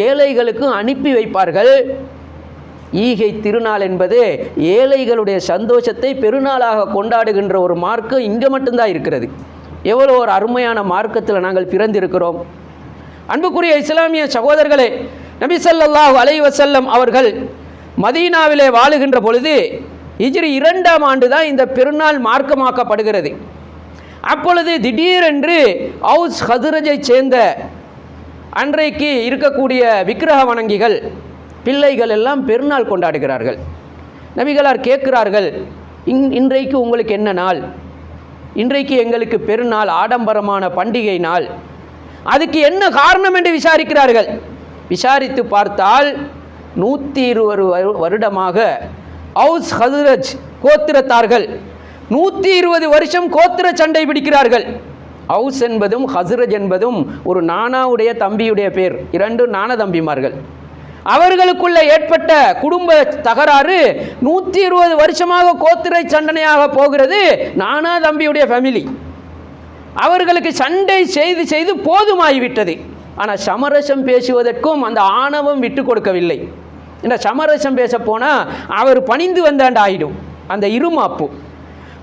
ஏழைகளுக்கு அனுப்பி வைப்பார்கள். ஈகை திருநாள் என்பது ஏழைகளுடைய சந்தோஷத்தை பெருநாளாக கொண்டாடுகின்ற ஒரு மார்க்கம் இங்கே மட்டும்தான் இருக்கிறது. எவ்வளோ ஒரு அருமையான மார்க்கத்தில் நாங்கள் பிறந்திருக்கிறோம். அன்புக்குரிய இஸ்லாமிய சகோதரர்களே, நபி ஸல்லல்லாஹு அலைஹி வஸல்லம் அவர்கள் மதீனாவிலே வாழுகின்ற பொழுது ஹிஜ்ரி 2ஆம் ஆண்டு தான் இந்த பெருநாள் மார்க்கமாக்கப்படுகிறது. அப்பொழுது திடீரென்று அவுஸ் ஹதுரஜை சேர்ந்த அன்றைக்கு இருக்கக்கூடிய விக்கிரக வணங்கிகள் பிள்ளைகள் எல்லாம் பெருநாள் கொண்டாடுகிறார்கள். நபிகளார் கேட்கிறார்கள், இன்றைக்கு உங்களுக்கு என்ன நாள்? இன்றைக்கு எங்களுக்கு பெருநாள், ஆடம்பரமான பண்டிகை நாள், அதுக்கு என்ன காரணம் என்று விசாரிக்கிறார்கள். விசாரித்து பார்த்தால் 120 வருடமாக அவுஸ் ஹதுரஜ் கோத்திரத்தார்கள் 120 வருஷம் கோத்திர சண்டை பிடிக்கிறார்கள். அவுஸ் என்பதும் ஹசுரஜ் என்பதும் ஒரு நானாவுடைய தம்பியுடைய பேர், 2 நான தம்பிமார்கள். அவர்களுக்குள்ள ஏற்பட்ட குடும்ப தகராறு 120 வருஷமாக கோத்திரை சண்டனையாக போகிறது. நானா தம்பியுடைய ஃபேமிலி அவர்களுக்கு சண்டை செய்து செய்து போதுமாகிவிட்டது. ஆனால் சமரசம் பேசுவதற்கும் அந்த ஆணவம் விட்டு கொடுக்கவில்லை. இந்த சமரசம் பேச போனால் அவர் பணிந்து வந்தாண்டு ஆகிடும் அந்த இருமாப்பு.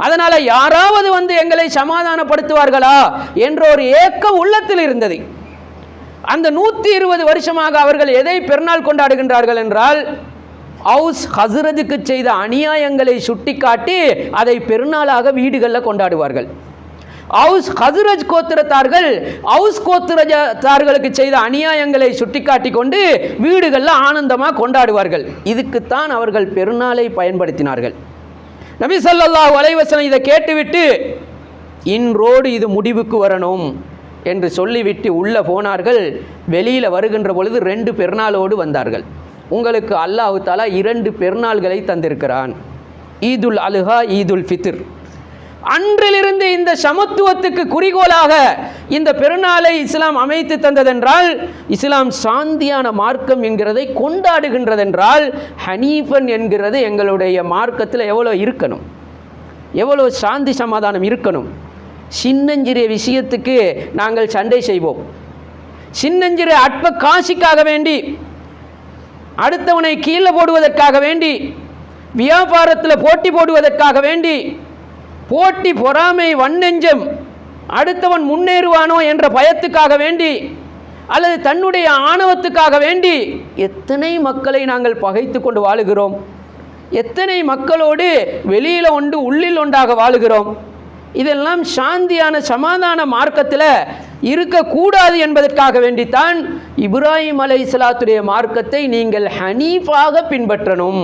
அதனால் யாராவது வந்து எங்களை சமாதானப்படுத்துவார்களா என்ற ஒரு ஏக்கம் உள்ளத்தில் இருந்தது. அந்த 120 வருஷமாக அவர்கள் எதை பெருநாள் கொண்டாடுகின்றார்கள் என்றால், அவுஸ் ஹஸ்ரஜுக்கு செய்த அநியாயங்களை சுட்டி காட்டி அதை பெருநாளாக வீடுகளில் கொண்டாடுவார்கள். அவுஸ் ஹஸ்ரஜ் கோத்திரத்தார்கள் அவுஸ் கோத்திரத்தார்களுக்கு செய்த அநியாயங்களை சுட்டி காட்டி கொண்டு வீடுகளில் ஆனந்தமாக கொண்டாடுவார்கள். இதுக்குத்தான் அவர்கள் பெருநாளை பயன்படுத்தினார்கள். நபி ஸல்லல்லாஹு அலைஹி வஸல்லம் இதை கேட்டுவிட்டு இன்றோடு இது முடிவுக்கு வரணும் என்று சொல்லிவிட்டு உள்ளே போனார்கள். வெளியில் வருகின்ற பொழுது 2 பெருநாளோடு வந்தார்கள். உங்களுக்கு அல்லாஹ் தஆலா 2 பெருநாள்களை தந்திருக்கிறான், ஈதுல் அல்ஹா, ஈதுல் ஃபித்ர். அன்றிலிருந்து இந்த சமத்துவத்துக்கு குறிக்கோளாக இந்த பெருநாளை இஸ்லாம் அமைத்து தந்ததென்றால், இஸ்லாம் சாந்தியான மார்க்கம் என்கிறதை கொண்டாடுகின்றதென்றால், ஹனீஃபன் என்கிறது எங்களுடைய மார்க்கத்தில் எவ்வளோ இருக்கணும், எவ்வளோ சாந்தி சமாதானம் இருக்கணும். சின்னஞ்சிறிய விஷயத்துக்கு நாங்கள் சண்டை செய்வோம். சின்னஞ்சிறிய அற்ப காசிக்காக வேண்டி, அடுத்தவனை கீழே போடுவதற்காக வேண்டி, வியாபாரத்தில் போட்டி போடுவதற்காக வேண்டி, போட்டி பொறாமை வன்னெஞ்சம், அடுத்தவன் முன்னேறுவானோ என்ற பயத்துக்காக வேண்டி, அல்லது தன்னுடைய ஆணவத்துக்காக வேண்டி எத்தனை மக்களை நாங்கள் பகைத்து கொண்டு வாழுகிறோம். எத்தனை மக்களோடு வெளியில் ஒன்று உள்ளில் ஒன்றாக வாழுகிறோம். இதெல்லாம் சாந்தியான சமாதான மார்க்கத்தில் இருக்கக்கூடாது என்பதற்காக வேண்டித்தான் இப்ராஹிம் அலைஹிஸ்ஸலாத்துடைய மார்க்கத்தை நீங்கள் ஹனீஃபாக பின்பற்றணும்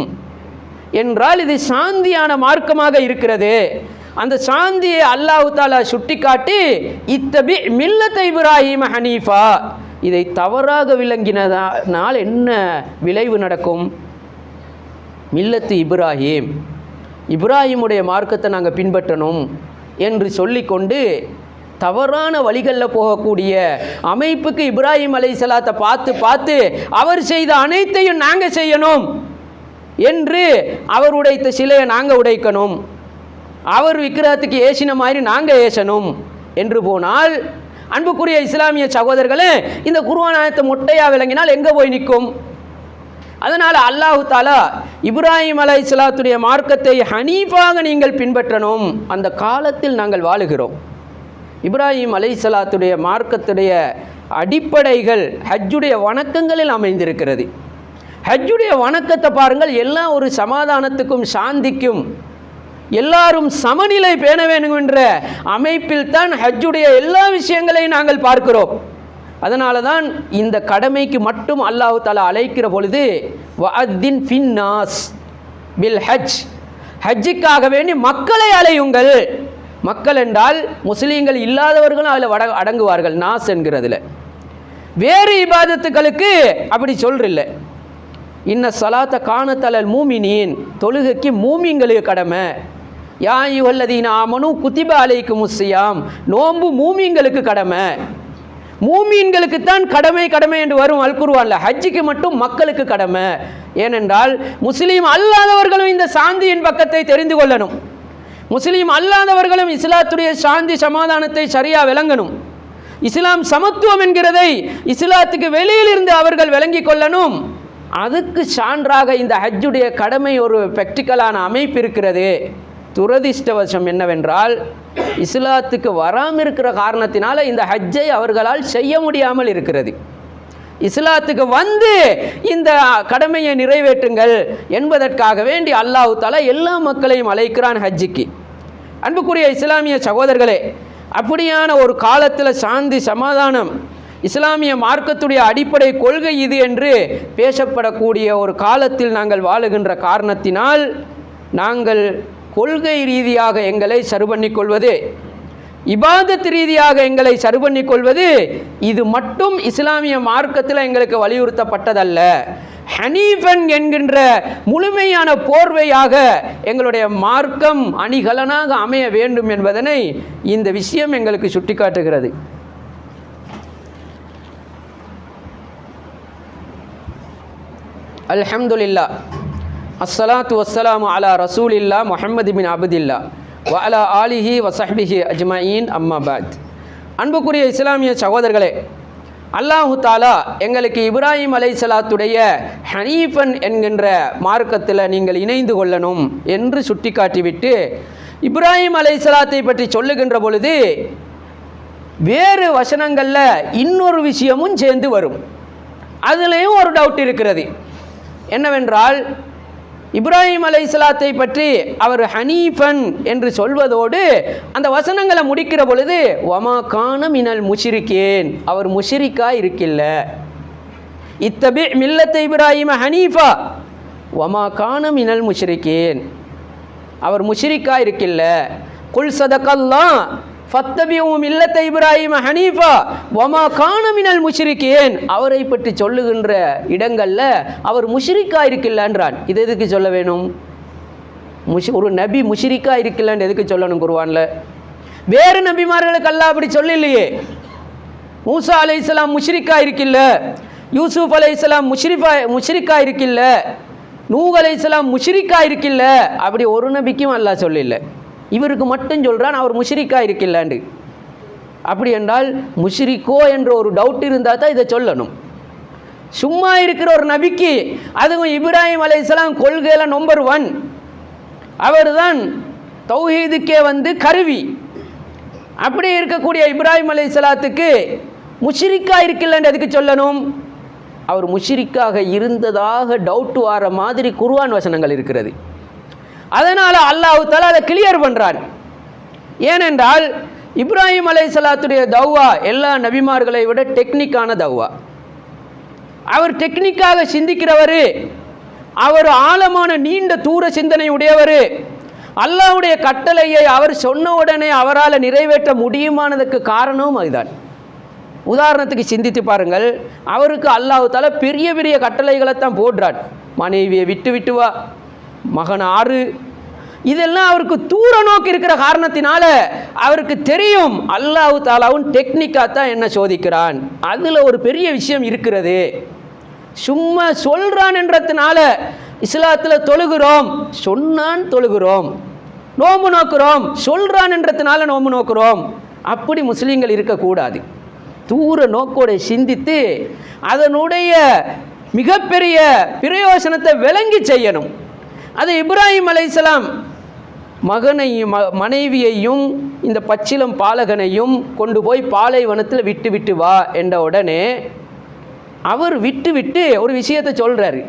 என்றால் இது சாந்தியான மார்க்கமாக இருக்கிறது. அந்த சாந்தியை அல்லாஹ் தஆலா சுட்டி காட்டி, இத்தபி மில்லத் இப்ராஹிம் ஹனீஃபா, இதை தவறாக விளங்கினதால் என்ன விளைவு நடக்கும்? மில்லத்து இப்ராஹிம், இப்ராஹிமுடைய மார்க்கத்தை நாங்கள் பின்பற்றணும் என்று சொல்லிக்கொண்டு தவறான வழிகளில் போகக்கூடிய அமைப்புக்கு இப்ராஹிம் அலைஹிஸ்ஸலாத்தை பார்த்து அவர் செய்த அனைத்தையும் நாங்கள் செய்யணும் என்று அவர் உடைத்த சிலையை நாங்கள் உடைக்கணும், அவர் விக்கிரகத்துக்கு ஏசின மாதிரி நாங்கள் ஏசணும் என்று போனால், அன்புக்குரிய இஸ்லாமிய சகோதரர்களே, இந்த குர்ஆன் ஆயத்தை மொட்டையாக விளங்கினால் எங்கே போய் நிற்கும்? அதனால் அல்லாஹு தாலா இப்ராஹிம் அலைஹிஸ்ஸலாத்துடைய மார்க்கத்தை ஹனீஃபாக நீங்கள் பின்பற்றணும். அந்த காலத்தில் நாங்கள் வாழுகிறோம். இப்ராஹிம் அலைஹிஸ்ஸலாத்துடைய மார்க்கத்துடைய அடிப்படைகள் ஹஜ்ஜுடைய வணக்கங்களில் அமைந்திருக்கிறது. ஹஜ்ஜுடைய வணக்கத்தை பாருங்கள், எல்லாம் ஒரு சமாதானத்துக்கும் சாந்திக்கும், எல்லாரும் சமநிலை பேண வேண்டும் என்ற அமைப்பில் தான் ஹஜ்ஜுடைய எல்லா விஷயங்களையும் நாங்கள் பார்க்கிறோம். அதனால தான் இந்த கடமைக்கு மட்டும் அல்லாஹு தஆலா அழைக்கிற பொழுது வஅத்தின் ஃபின்னாஸ் பில் ஹஜ், ஹஜ்ஜுக்காக வேண்டி மக்களை அழையுங்கள். மக்கள் என்றால் முஸ்லீம்கள் இல்லாதவர்களும் அதில் அடங்குவார்கள். நாஸ் என்கிறதுல வேறு இபாதத்துக்களுக்கு அப்படி சொல்றில்ல. இன்ன ஸலாத்த கானத் அலல் மூமினீன், தொழுகைக்கு மூமின்களுக்கு கடமை. யா அய்யுஹல்லதீன ஆமனு குத்திப அலைக்குமுஸ் ஸியாம், நோன்பு மூமின்களுக்கு கடமை. மூமீன்களுக்கு தான் கடமை என்று வரும் அல் குர்ஆன்ல. ஹஜ்ஜுக்கு மட்டும் மக்களுக்கு கடமை. ஏனென்றால் முஸ்லீம் அல்லாதவர்களும் இந்த சாந்தியின் பக்கத்தை தெரிந்து கொள்ளணும். முஸ்லீம் அல்லாதவர்களும் இஸ்லாத்துடைய சாந்தி சமாதானத்தை சரியா விளங்கணும். இஸ்லாம் சமத்துவம் என்கிறதை இஸ்லாத்துக்கு வெளியில் இருந்து அவர்கள் விளங்கி கொள்ளணும். அதுக்கு சான்றாக இந்த ஹஜ்ஜுடைய கடமை ஒரு பிராக்டிக்கலான அமைப்பு இருக்கிறது. துரதிர்ஷ்டவசம் என்னவென்றால், இஸ்லாத்துக்கு வராமல் இருக்கிற காரணத்தினால இந்த ஹஜ்ஜை அவர்களால் செய்ய முடியாமல் இருக்கிறது. இஸ்லாத்துக்கு வந்து இந்த கடமையை நிறைவேற்றுங்கள் என்பதற்காக வேண்டி அல்லாஹ் தஆலா எல்லா மக்களையும் அழைக்கிறான் ஹஜ்ஜுக்கு. அன்புக்குரிய இஸ்லாமிய சகோதரர்களே, அப்படியான ஒரு காலத்தில் சாந்தி சமாதானம் இஸ்லாமிய மார்க்கத்துடைய அடிப்படை கொள்கை இது என்று பேசப்படக்கூடிய ஒரு காலத்தில் நாங்கள் வாழுகின்ற காரணத்தினால் நாங்கள் கொள்கை ரீதியாக எங்களை சரி கொள்வது, இபாதத் ரீதியாக எங்களை சரி கொள்வது, இது மட்டும் இஸ்லாமிய மார்க்கத்தில் எங்களுக்கு வலியுறுத்தப்பட்டதல்ல. ஹனீஃபன் என்கின்ற முழுமையான போர்வையாக எங்களுடைய மார்க்கம் அணிகலனாக அமைய வேண்டும் என்பதனை இந்த விஷயம் எங்களுக்கு சுட்டிக்காட்டுகிறது. அல்ஹம்துலில்லாஹ், அஸ்ஸலாத்து வஸ்ஸலாமு அலா ரசூலில்லா முஹம்மது பின் அப்துல்லா வ அலா ஆலிஹி வஸஹ்பிஹி அஜ்மஈன், அம்மா பாத். அன்புக்குரிய இஸ்லாமிய சகோதரர்களே, அல்லாஹு தாலா எங்களுக்கு இப்ராஹிம் அலைஹிஸ்ஸலாத்துடைய ஹனீஃபன் என்கின்ற மார்க்கத்தில் நீங்கள் இணைந்து கொள்ளணும் என்று சுட்டிக்காட்டிவிட்டு இப்ராஹிம் அலைஹிஸ்ஸலாத்தை பற்றி சொல்லுகின்ற பொழுது வேறு வசனங்களில் இன்னொரு விஷயமும் சேர்ந்து வரும். அதுலேயும் ஒரு டவுட் இருக்கிறது. என்னவென்றால், இப்ராஹிம் அலைஹிஸ்ஸலாத்தை பற்றி அவர் ஹனீஃபன் என்று சொல்வதோடு அந்த வசனங்களை முடிக்கிற பொழுது வமா கான மினல் முஷ்ரிக்கீன், அவர் முஷ்ரிக்கா இருக்கில்ல. இத்தபி மில்லத் இப்ராஹிம ஹனீஃபா வமா கான மினல் முஷ்ரிக்கீன், அவர் முஷ்ரிக்கா இருக்கில்ல. குல் சதகல்லாஹ் ஃபத்தபிஉ மில்லத் இப்ராஹிம ஹனீஃபா வமா கான மினல் முஷ்ரிக்கீன், அவரை பற்றி சொல்லுகின்ற இடங்களில் அவர் முஷ்ரிக்கா இருக்கில்லன்றான். இது எதுக்கு சொல்ல வேணும்? ஒரு நபி முஷ்ரிக்கா இருக்கில்லன்னு எதுக்கு சொல்லணும் குர்ஆன்ல? வேறு நபிமார்களுக்கு அல்லாஹ் அப்படி சொல்லலையே. மூசா அலைஹிஸ்ஸலாம் முஷ்ரிக்கா இருக்கில்ல, யூசுப் அலைஹிஸ்ஸலாம் முஷ்ரிக்கா இருக்கில்ல, நூஹ் அலைஹிஸ்ஸலாம் முஷ்ரிக்கா இருக்கில்ல, அப்படி ஒரு நபிக்கும் அல்லாஹ் சொல்லல. இவருக்கு மட்டும் சொல்கிறான் அவர் முஷ்ரிக்கா இருக்கில்லாண்டு. அப்படி என்றால் முஷ்ரிக்கோ என்ற ஒரு டவுட் இருந்தால் தான் இதை சொல்லணும். சும்மா இருக்கிற ஒரு நபிக்கு, அதுவும் இப்ராஹிம் அலைஹிஸ்ஸலாம் கொள்கையில் நம்பர் 1, அவர் தான் தௌஹீதுக்கே கருவி. அப்படி இருக்கக்கூடிய இப்ராஹிம் அலைஹிஸ்ஸலாத்துக்கு முஷ்ரிக்கா இருக்கில்லன்னு எதுக்கு சொல்லணும்? அவர் முஷ்ரிக்காக இருந்ததாக டவுட் வர மாதிரி குர்ஆன் வசனங்கள் இருக்கிறது. அதனால் அல்லாஹ் தஆலா அதை கிளியர் பண்ணுறான். ஏனென்றால் இப்ராஹிம் அலைஹிஸ்ஸலாத்துடைய தௌவா எல்லா நபிமார்களை விட டெக்னிக்கான தௌவா. அவர் டெக்னிக்காக சிந்திக்கிறவர், அவர் ஆழமான நீண்ட தூர சிந்தனை உடையவர். அல்லாஹ்வுடைய கட்டளையை அவர் சொன்ன உடனே அவரால் நிறைவேற்ற முடியுமானதுக்கு காரணமும் அதுதான். உதாரணத்துக்கு சிந்தித்து பாருங்கள், அவருக்கு அல்லாஹ் தஆலா பெரிய பெரிய கட்டளைகளைத்தான் போடுறான். மனைவியை விட்டு விட்டு வா, மகன் ஆறு, இதெல்லாம் அவருக்கு தூர நோக்கி இருக்கிற காரணத்தினால அவருக்கு தெரியும் அல்லாஹ் தஆலாவும் டெக்னிக்காக தான் என்ன சோதிக்கிறான். அதில் ஒரு பெரிய விஷயம் இருக்கிறது. சும்மா சொல்கிறான் என்றதுனால இஸ்லாத்தில் தொழுகிறோம், சொன்னான் தொழுகிறோம், நோம்பு நோக்கிறோம், சொல்கிறான் என்றதுனால நோம்பு நோக்கிறோம், அப்படி முஸ்லீம்கள் இருக்கக்கூடாது. தூர நோக்கோட சிந்தித்து அதனுடைய மிகப்பெரிய பிரயோசனத்தை விளங்கி செய்யணும். அது இப்ராஹிம் அலைஹிஸ்ஸலாம் மகனையும் மனைவியையும் இந்த பச்சிலம் பாலகனையும் கொண்டு போய் பாலைவனத்தில் விட்டு விட்டு வா என்ற உடனே அவர் விட்டு விட்டு ஒரு விஷயத்தை சொல்கிறாரு,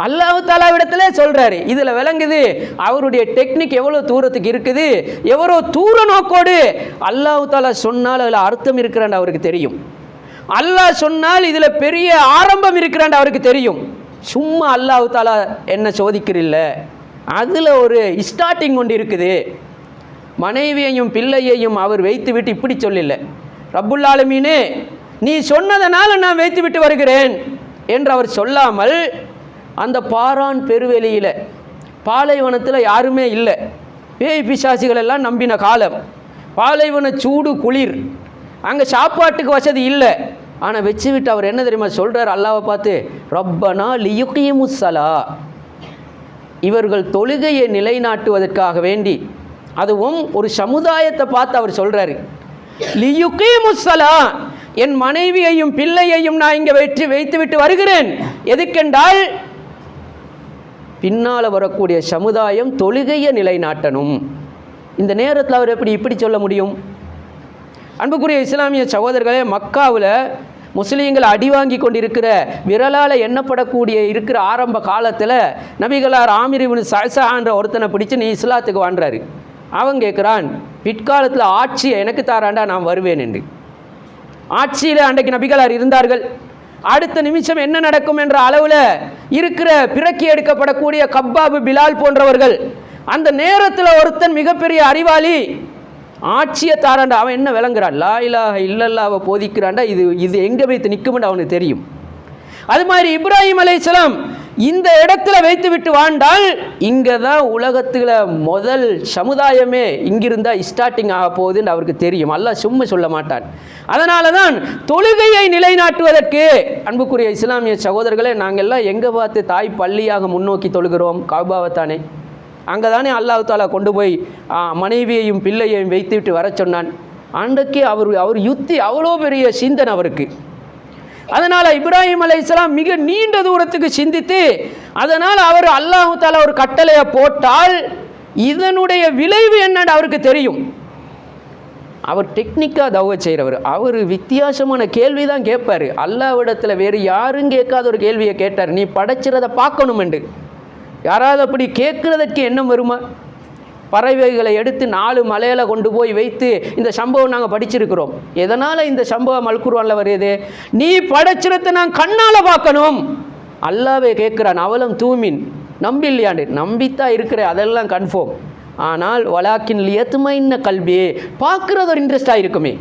அல்லாஹ் தஆலாவிடத்திலே சொல்கிறாரு. இதில் விளங்குது அவருடைய டெக்னிக் எவ்வளோ தூரத்துக்கு இருக்குது, எவ்வளோ தூர நோக்கோடு அல்லாஹ் தஆலா சொன்னால் அதில் அர்த்தம் இருக்கிறான்னு அவருக்கு தெரியும். அல்லாஹ் சொன்னால் இதில் பெரிய ஆரம்பம் இருக்கிறான்னு அவருக்கு தெரியும். சும்மா அல்லாஹ் தஆலா என்ன சோதிக்கிறதில்ல, அதில் ஒரு ஸ்டார்டிங் ஒன்று இருக்குது. மனைவியையும் பிள்ளையையும் அவர் வைத்து விட்டு இப்படி சொல்லல, ரப்புல் ஆலமீனே நீ சொன்னதனால் நான் வைத்து விட்டு வருகிறேன் என்று அவர் சொல்லாமல், அந்த பாரான் பெருவெளியில் பாலைவனத்தில் யாருமே இல்லை, பேய் பிசாசிகள் எல்லாம் நம்பின காலம், பாலைவன சூடு குளிர், அங்கே சாப்பாட்டுக்கு வசதி இல்லை. ஆனால் வச்சு விட்டு அவர் என்ன தெரியுமா சொல்கிறார் அல்லாஹ்வை பார்த்து, ரப்பனா லியுகீமுஸ்ஸலா, இவர்கள் தொழுகையை நிலைநாட்டுவதற்காக வேண்டி, அதுவும் ஒரு சமுதாயத்தை பார்த்து அவர் சொல்கிறாரு, லியுகீமுஸ்ஸலா, என் மனைவியையும் பிள்ளையையும் நான் இங்கே வைத்து விட்டு வருகிறேன். எதுக்கென்றால் பின்னால் வரக்கூடிய சமுதாயம் தொழுகையை நிலைநாட்டணும். இந்த நேரத்தில் அவர் இப்படி சொல்ல முடியும்? அன்புக்குரிய இஸ்லாமிய சகோதரர்களே, மக்காவில் முஸ்லீம்கள் அடி வாங்கி கொண்டிருக்கிற விரலால் எண்ணப்படக்கூடிய இருக்கிற ஆரம்ப காலத்தில் நபிகளார் ஆமிர் இப்னு சஅஸான்ற ஒருத்தனை பிடிச்சு நீ இஸ்லாத்துக்கு வாழ்றாரு. அவன் கேட்குறான், பிற்காலத்தில் ஆட்சியை எனக்கு தாராண்டா நான் வருவேன் என்று. ஆட்சியில் அன்றைக்கு நபிகளார் இருந்தார்கள். அடுத்த நிமிஷம் என்ன நடக்கும் என்ற அளவில் இருக்கிற பிறக்கி எடுக்கப்படக்கூடிய கப்பாபு பிலால் போன்றவர்கள், அந்த நேரத்தில் ஒருத்தன் மிகப்பெரிய அறிவாளி, ஆட்சியை தாராண்டா. அவன் என்ன விளங்குறான், லா இலாஹ இல்லல்லாஹ்வை போதிக்கிறான்டா, இது எங்கே வைத்து நிற்கும்னு அவனுக்கு தெரியும். அது மாதிரி இப்ராஹிம் அலைஹிஸ்ஸலாம் இந்த இடத்துல வைத்து விட்டு வாழ்ந்தால் இங்கே தான் உலகத்தில் முதல் சமுதாயமே இங்கிருந்தால் ஸ்டார்டிங் ஆக போகுதுன்னு அவருக்கு தெரியும். அல்லாஹ் சும்மா சொல்ல மாட்டான். அதனால தான் தொழுகையை நிலைநாட்டுவதற்கு அன்புக்குரிய இஸ்லாமிய சகோதரர்களே, நாங்கள் எல்லாம் எங்கே பார்த்து தாய் பள்ளியாக முன்னோக்கி தொழுகிறோம்? கஅபாவைத்தானே. அங்கே தானே அல்லாஹ் தஆலா கொண்டு போய் மனைவியையும் பிள்ளையையும் வைத்து விட்டு வர சொன்னான். அன்றைக்கே அவர் யுத்தி அவ்வளோ பெரிய சிந்தனை அவருக்கு. அதனால் இப்ராஹிம் அலைஹிஸ்ஸலாம் மிக நீண்ட தூரத்துக்கு சிந்தித்து, அதனால் அவர் அல்லாஹ் தஆலா ஒரு கட்டளையை போட்டால் இதனுடைய விளைவு என்னன்னு அவருக்கு தெரியும். அவர் டெக்னிக்காக தௌவா செய்கிறவர். அவர் வித்தியாசமான கேள்வி தான் கேட்பார். அல்லாஹ்விடத்தில் வேறு யாரும் கேட்காத ஒரு கேள்வியை கேட்டார், நீ படைச்சிறதை பார்க்கணும் என்று. யாராவது அப்படி கேட்குறதற்கு எண்ணம் வருமா? பறவைகளை எடுத்து 4 மலையில் கொண்டு போய் வைத்து இந்த சம்பவம் நாங்கள் படிச்சிருக்கிறோம். எதனால் இந்த சம்பவம் அல் குர்ஆனில் வருது? நீ படைச்சிறத்தை நான் கண்ணால் பார்க்கணும். அல்லாஹ்வே கேட்குறான், அவலம் தூமின், நம்பில்லையாண்டு. நம்பித்தான் இருக்கிற அதெல்லாம் கன்ஃபார்ம். ஆனால் வலாக்கின் லியத்மைன்ன கல்வி, பார்க்குறது ஒரு இன்ட்ரெஸ்டாக இருக்குமே.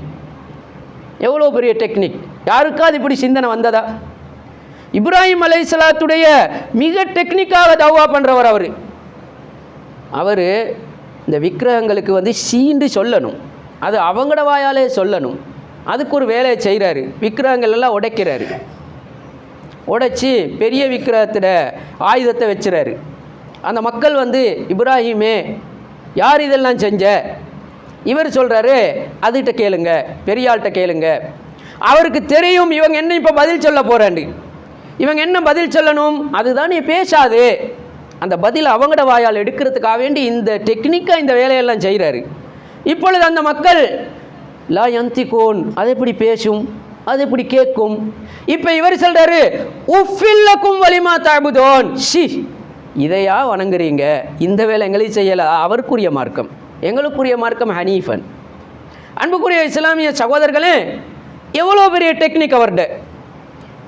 எவ்வளோ பெரிய டெக்னிக்! யாருக்காவது இப்படி சிந்தனை வந்ததா? இப்ராஹிம் அலைஹிஸ்ஸலாத்துடைய மிக டெக்னிக்காக தௌவா பண்ணுறவர் அவர் இந்த விக்கிரகங்களுக்கு சீண்டு சொல்லணும், அது அவங்களோட வாயாலே சொல்லணும். அதுக்கு ஒரு வேலையை செய்கிறாரு. விக்கிரகங்கள் எல்லாம் உடைக்கிறாரு. உடைச்சி பெரிய விக்கிரகத்தில் ஆயுதத்தை வச்சுறாரு. அந்த மக்கள் இப்ராஹிமே யார் இதெல்லாம் செஞ்ச? இவர் சொல்கிறாரு, அதுகிட்ட கேளுங்க, பெரியாள்கிட்ட கேளுங்க. அவருக்கு தெரியும் இவங்க என்ன இப்போ பதில் சொல்ல போகிறாண்டு. இவங்க என்ன பதில் சொல்லணும்? அதுதான் நீ பேசாது. அந்த பதில் அவங்களோட வாயால் எடுக்கிறதுக்காக வேண்டி இந்த டெக்னிக்காக இந்த வேலையெல்லாம் செய்கிறாரு. இப்பொழுது அந்த மக்கள் லா யந்திகூன், அது எப்படி பேசும், அது எப்படி கேட்கும்? இப்போ இவர் சொல்கிறாரு, உஃபில்லக்கும் வலிமா தஅபுதூன், ஷி இதையா வணங்குறீங்க? இந்த வேலை எங்களுக்கு செய்யலை. அவருக்குரிய மார்க்கம், எங்களுக்குரிய மார்க்கம் ஹனீஃபன். அன்புக்குரிய இஸ்லாமிய சகோதரர்களே, எவ்வளோ பெரிய டெக்னிக் அவர்கிட்ட.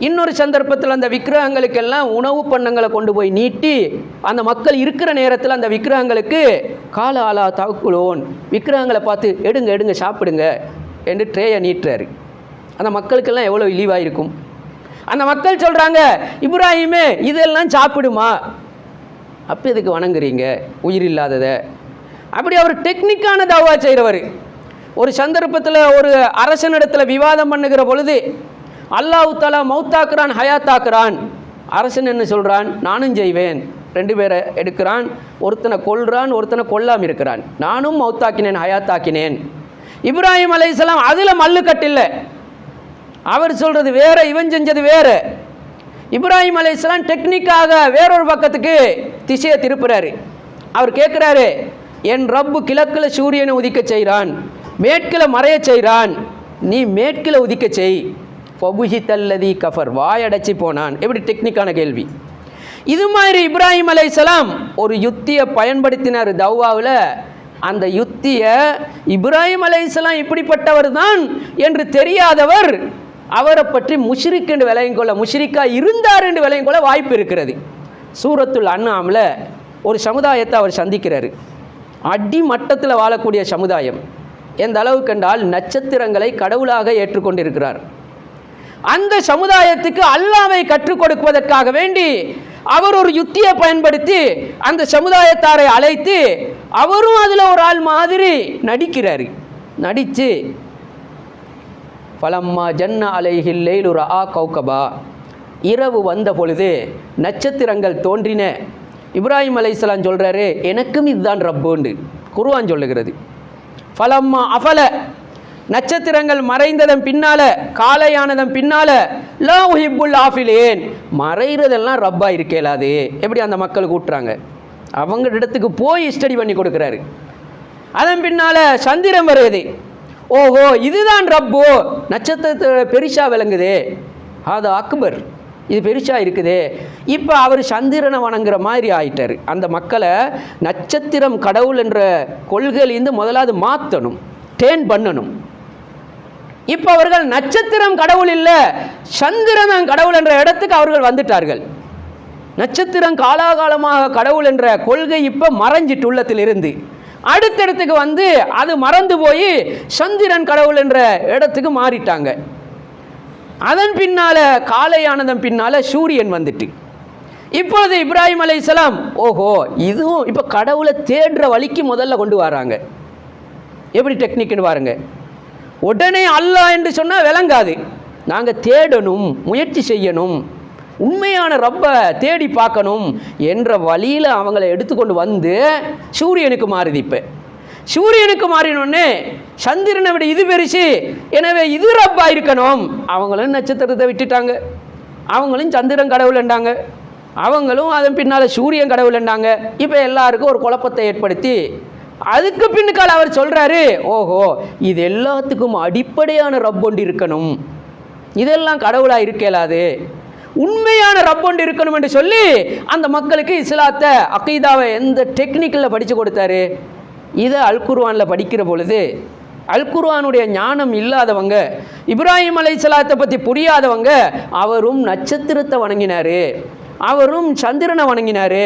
இன்னொரு சந்தர்ப்பத்தில் அந்த விக்கிரகங்களுக்கெல்லாம் உணவு பண்டங்களை கொண்டு போய் நீட்டி அந்த மக்கள் இருக்கிற நேரத்தில் அந்த விக்கிரகங்களுக்கு கால ஆலா தாக்குலோன், விக்கிரகங்களை பார்த்து எடுங்க எடுங்க சாப்பிடுங்க என்று ட்ரேயை நீட்டுறாரு. அந்த மக்களுக்கெல்லாம் எவ்வளோ இழிவாக இருக்கும். அந்த மக்கள் சொல்கிறாங்க, இப்ராஹிமே இதெல்லாம் சாப்பிடுமா, அப்போ இதுக்கு வணங்குறீங்க உயிர் இல்லாததை. அப்படி அவர் டெக்னிக்கான தாவா செய்கிறவர். ஒரு சந்தர்ப்பத்தில் ஒரு அரசனிடத்தில் விவாதம் பண்ணுகிற பொழுது அல்லாஹ் தஆலா மௌத்தாக்குறான் ஹயாத்தாக்குறான். அரசன் என்ன சொல்கிறான், நானும் செய்வேன். 2 பேரை எடுக்கிறான், ஒருத்தனை கொல்றான், ஒருத்தனை கொல்லாமல் இருக்கிறான். நானும் மௌத்தாக்கினேன் ஹயாத்தாக்கினேன். இப்ராஹிம் அலைஹிஸ்ஸலாம் அதில் மல்லுக்கட்டில்லை. அவர் சொல்கிறது வேற, இவன் செஞ்சது வேறு. இப்ராஹிம் அலைஹிஸ்ஸலாம் டெக்னிக்காக வேறொரு பக்கத்துக்கு திசையை திருப்புறாரு. அவர் கேட்குறாரு, என் ரப்பு கிழக்கில் சூரியனை உதிக்க செய்கிறான், மேற்கில் மறைய செய்கிறான், நீ மேற்கில் உதிக்க செய். ஃபபுஹிதல்லதி கஃபர், வாயடைச்சி போனான். எப்படி டெக்னிக்கான கேள்வி. இது மாதிரி இப்ராஹிம் அலைஹிஸ்ஸலாம் ஒரு யுத்தியை பயன்படுத்தினார் தௌவாவில். அந்த யுத்தியை இப்ராஹிம் அலைஹிஸ்ஸலாம் இப்படிப்பட்டவர் தான் என்று தெரியாதவர் அவரை பற்றி முஷ்ரிக் என்று விளையும் கொள்ள, முஷ்ரிக்கா இருந்தார் என்று விளையும் கொள்ள வாய்ப்பு இருக்கிறது. சூரத்துல் அன்ஆமில் ஒரு சமுதாயத்தை அவர் சந்திக்கிறார். அடிமட்டத்தில் வாழக்கூடிய சமுதாயம். எந்த அளவுக்கு என்றால் நட்சத்திரங்களை கடவுளாக ஏற்றுக்கொண்டிருக்கிறார். அந்த சமுதாயத்துக்கு அல்லாஹ்வை கற்றுக் கொடுப்பதற்காக வேண்டி அவர் ஒரு யுத்தியை பயன்படுத்தி அந்த சமுதாயத்தாரை அழைத்து அவரும் அதில் ஒரு ஆள் மாதிரி நடிக்கிறார். நடித்து ஃபலம்மா ஜன்ன அலைஹில் லைலு ரஆ கௌகபா, இரவு வந்த பொழுது நட்சத்திரங்கள் தோன்றின. இப்ராஹிம் அலைஹிஸ்ஸலாம் சொல்கிறாரு, எனக்கும் இதுதான் ரப்புண்டு குர்ஆன் சொல்லுகிறது. ஃபலம்மா அஃபல, நட்சத்திரங்கள் மறைந்ததன் பின்னால, காலையானதன் பின்னால, லா உஹிப்புல் ஆஃபிலேன், மறைகிறதெல்லாம் ரப்பா இருக்கேலாது. எப்படி அந்த மக்கள் கூட்டுறாங்க, அவங்க இடத்துக்கு போய் ஸ்டடி பண்ணி கொடுக்குறாரு. அதன் பின்னால சந்திரன் வருது. ஓஹோ இதுதான் ரப்பு, நட்சத்திரத்தை பெருசா விளங்குது, அது அக்பர், இது பெருசாக இருக்குது. இப்போ அவர் சந்திரனை வணங்குற மாதிரி ஆயிட்டார். அந்த மக்களை நட்சத்திரம் கடவுள் என்ற கொள்கையிலிருந்து முதலாவது மாற்றணும், டேன் பண்ணணும். இப்போ அவர்கள் நட்சத்திரம் கடவுள் இல்லை, சந்திரன் கடவுள் என்ற இடத்துக்கு அவர்கள் வந்துட்டார்கள். நட்சத்திரம் காலாகாலமாக கடவுள் என்ற கொள்கை இப்போ மறைஞ்சிட்டு உள்ளத்தில் இருந்து அடுத்த இடத்துக்கு வந்து அது மறந்து போய் சந்திரன் கடவுள் என்ற இடத்துக்கு மாறிட்டாங்க. அதன் பின்னால காலையானதன் பின்னால சூரியன் வந்துட்டு இப்பொழுது இப்ராஹிம் அலைஹிஸ்ஸலாம் ஓஹோ இதுவும் இப்போ கடவுளை தேடுற வழிக்கு முதல்ல கொண்டு வராங்க. எப்படி டெக்னிக்னு பாருங்க. உடனே அல்லாஹ் என்று சொன்னால் விளங்காது, நாங்கள் தேடணும், முயற்சி செய்யணும், உண்மையான ரப்பை தேடி பார்க்கணும் என்ற வழியில் அவங்கள எடுத்துக்கொண்டு வந்து சூரியனுக்கு மாறுது. இப்போ சூரியனுக்கு மாறினோடனே சந்திரனை விட இது பெருசு, எனவே இது ரப்பா இருக்கணும். அவங்களும் நட்சத்திரத்தை விட்டுட்டாங்க, அவங்களும் சந்திரன் கடவுள் என்றாங்க, அவங்களும் அதன் பின்னால் சூரியன் கடவுள் என்றாங்க. இப்போ எல்லாருக்கும் ஒரு குழப்பத்தை ஏற்படுத்தி அதுக்கு பின்னுக்கால் அவர் சொல்கிறாரு, ஓஹோ இது எல்லாத்துக்கும் அடிப்படையான ரப்பொண்டு இருக்கணும், இதெல்லாம் கடவுளாக இருக்கலாது, உண்மையான ரப்பொண்டு இருக்கணும் என்று சொல்லி அந்த மக்களுக்கு இஸ்லாத்தை அகீதாவை எந்த டெக்னிக்கில் படித்து கொடுத்தாரு. இதை அல் குர்ஆனில் படிக்கிற பொழுது அல் குர்ஆனுடைய ஞானம் இல்லாதவங்க, இப்ராஹிம் அலைஹிஸ்ஸலாத்தை பற்றி புரியாதவங்க, அவரும் நட்சத்திரத்தை வணங்கினார், அவரும் சந்திரனை வணங்கினார்,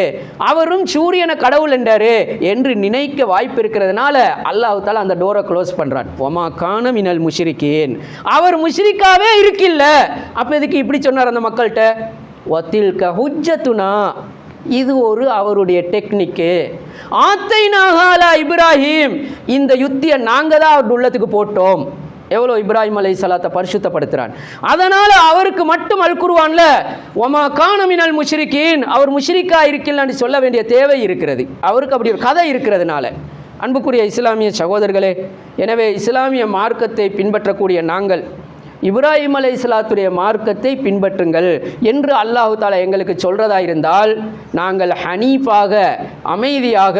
அவரும் சூரியனை கடவுள் என்றார் என்று நினைக்க வாய்ப்பு இருக்கிறதுனால அல்லாஹ் தஆலா அந்த டோரை க்ளோஸ் பண்ணுறான். ஒமா கான மினல் முஷ்ரிகீன், அவர் முஷ்ரிக்காவே இருக்கில்ல. அப்போ எதுக்கு இப்படி சொன்னார் அந்த மக்கள்கிட்ட? வத்தில்க ஹுஜ்ஜத்துனா, இது ஒரு அவருடைய டெக்னிக்கு. ஆத்தைனாஹாலா இப்ராஹிம், இந்த யுத்தியை நாங்கள் தான் அவர் உள்ளத்துக்கு போட்டோம். எவ்வளோ இப்ராஹிம் அலைஹிஸ்ஸலாத்தை பரிசுத்தப்படுத்துகிறான். அதனால் அவருக்கு மட்டும் அல் குர்ஆன்ல ஒமா கான மினல் முஷ்ரிகீன், அவர் முஷ்ரிக்கா இருக்கலன்னு சொல்ல வேண்டிய தேவை இருக்கிறது. அவருக்கு அப்படி ஒரு கதை இருக்கிறதுனால. அன்புக்குரிய இஸ்லாமிய சகோதரர்களே, எனவே இஸ்லாமிய மார்க்கத்தை பின்பற்றக்கூடிய நாங்கள் இப்ராஹிம் அலைஹிஸ்ஸலாத்துடைய மார்க்கத்தை பின்பற்றுங்கள் என்று அல்லாஹ் தஆலா எங்களுக்கு சொல்கிறதா இருந்தால், நாங்கள் ஹனீஃபாக அமைதியாக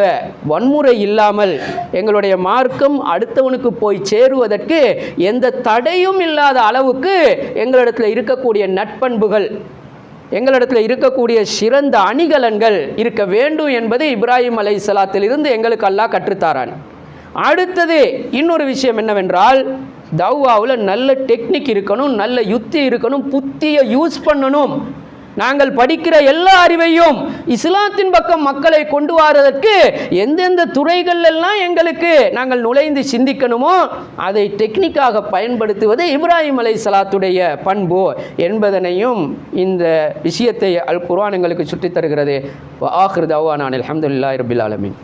வன்முறை இல்லாமல் எங்களுடைய மார்க்கம் அடுத்தவனுக்கு போய் சேருவதற்கு எந்த தடையும் இல்லாத அளவுக்கு எங்களிடத்தில் இருக்கக்கூடிய நட்பண்புகள், எங்களிடத்தில் இருக்கக்கூடிய சிறந்த அணிகலன்கள் இருக்க வேண்டும் என்பது இப்ராஹிம் அலைஹிஸ்ஸலாத்திலிருந்து எங்களுக்கு அல்லாஹ் கற்றுத்தாரான். அடுத்தது இன்னொரு விஷயம் என்னவென்றால், தௌவாவில் நல்ல டெக்னிக் இருக்கணும், நல்ல யுத்தி இருக்கணும், புத்தியை யூஸ் பண்ணணும். நாங்கள் படிக்கிற எல்லா அறிவையும் இஸ்லாத்தின் பக்கம் மக்களை கொண்டு வருவதற்கு எந்தெந்த துறைகள் எல்லாம் எங்களுக்கு நாங்கள் நுழைந்து சிந்திக்கணுமோ அதை டெக்னிக்காக பயன்படுத்துவது இப்ராஹிம் அலைஹிஸ்ஸலாத்துடைய பண்பு என்பதனையும் இந்த விஷயத்தை அல் குர்ஆன் எங்களுக்கு சுற்றித் தருகிறது. ஆகிரு தஅவானா அல்ஹம்துலில்லாஹி ரப்பில் ஆலமீன்.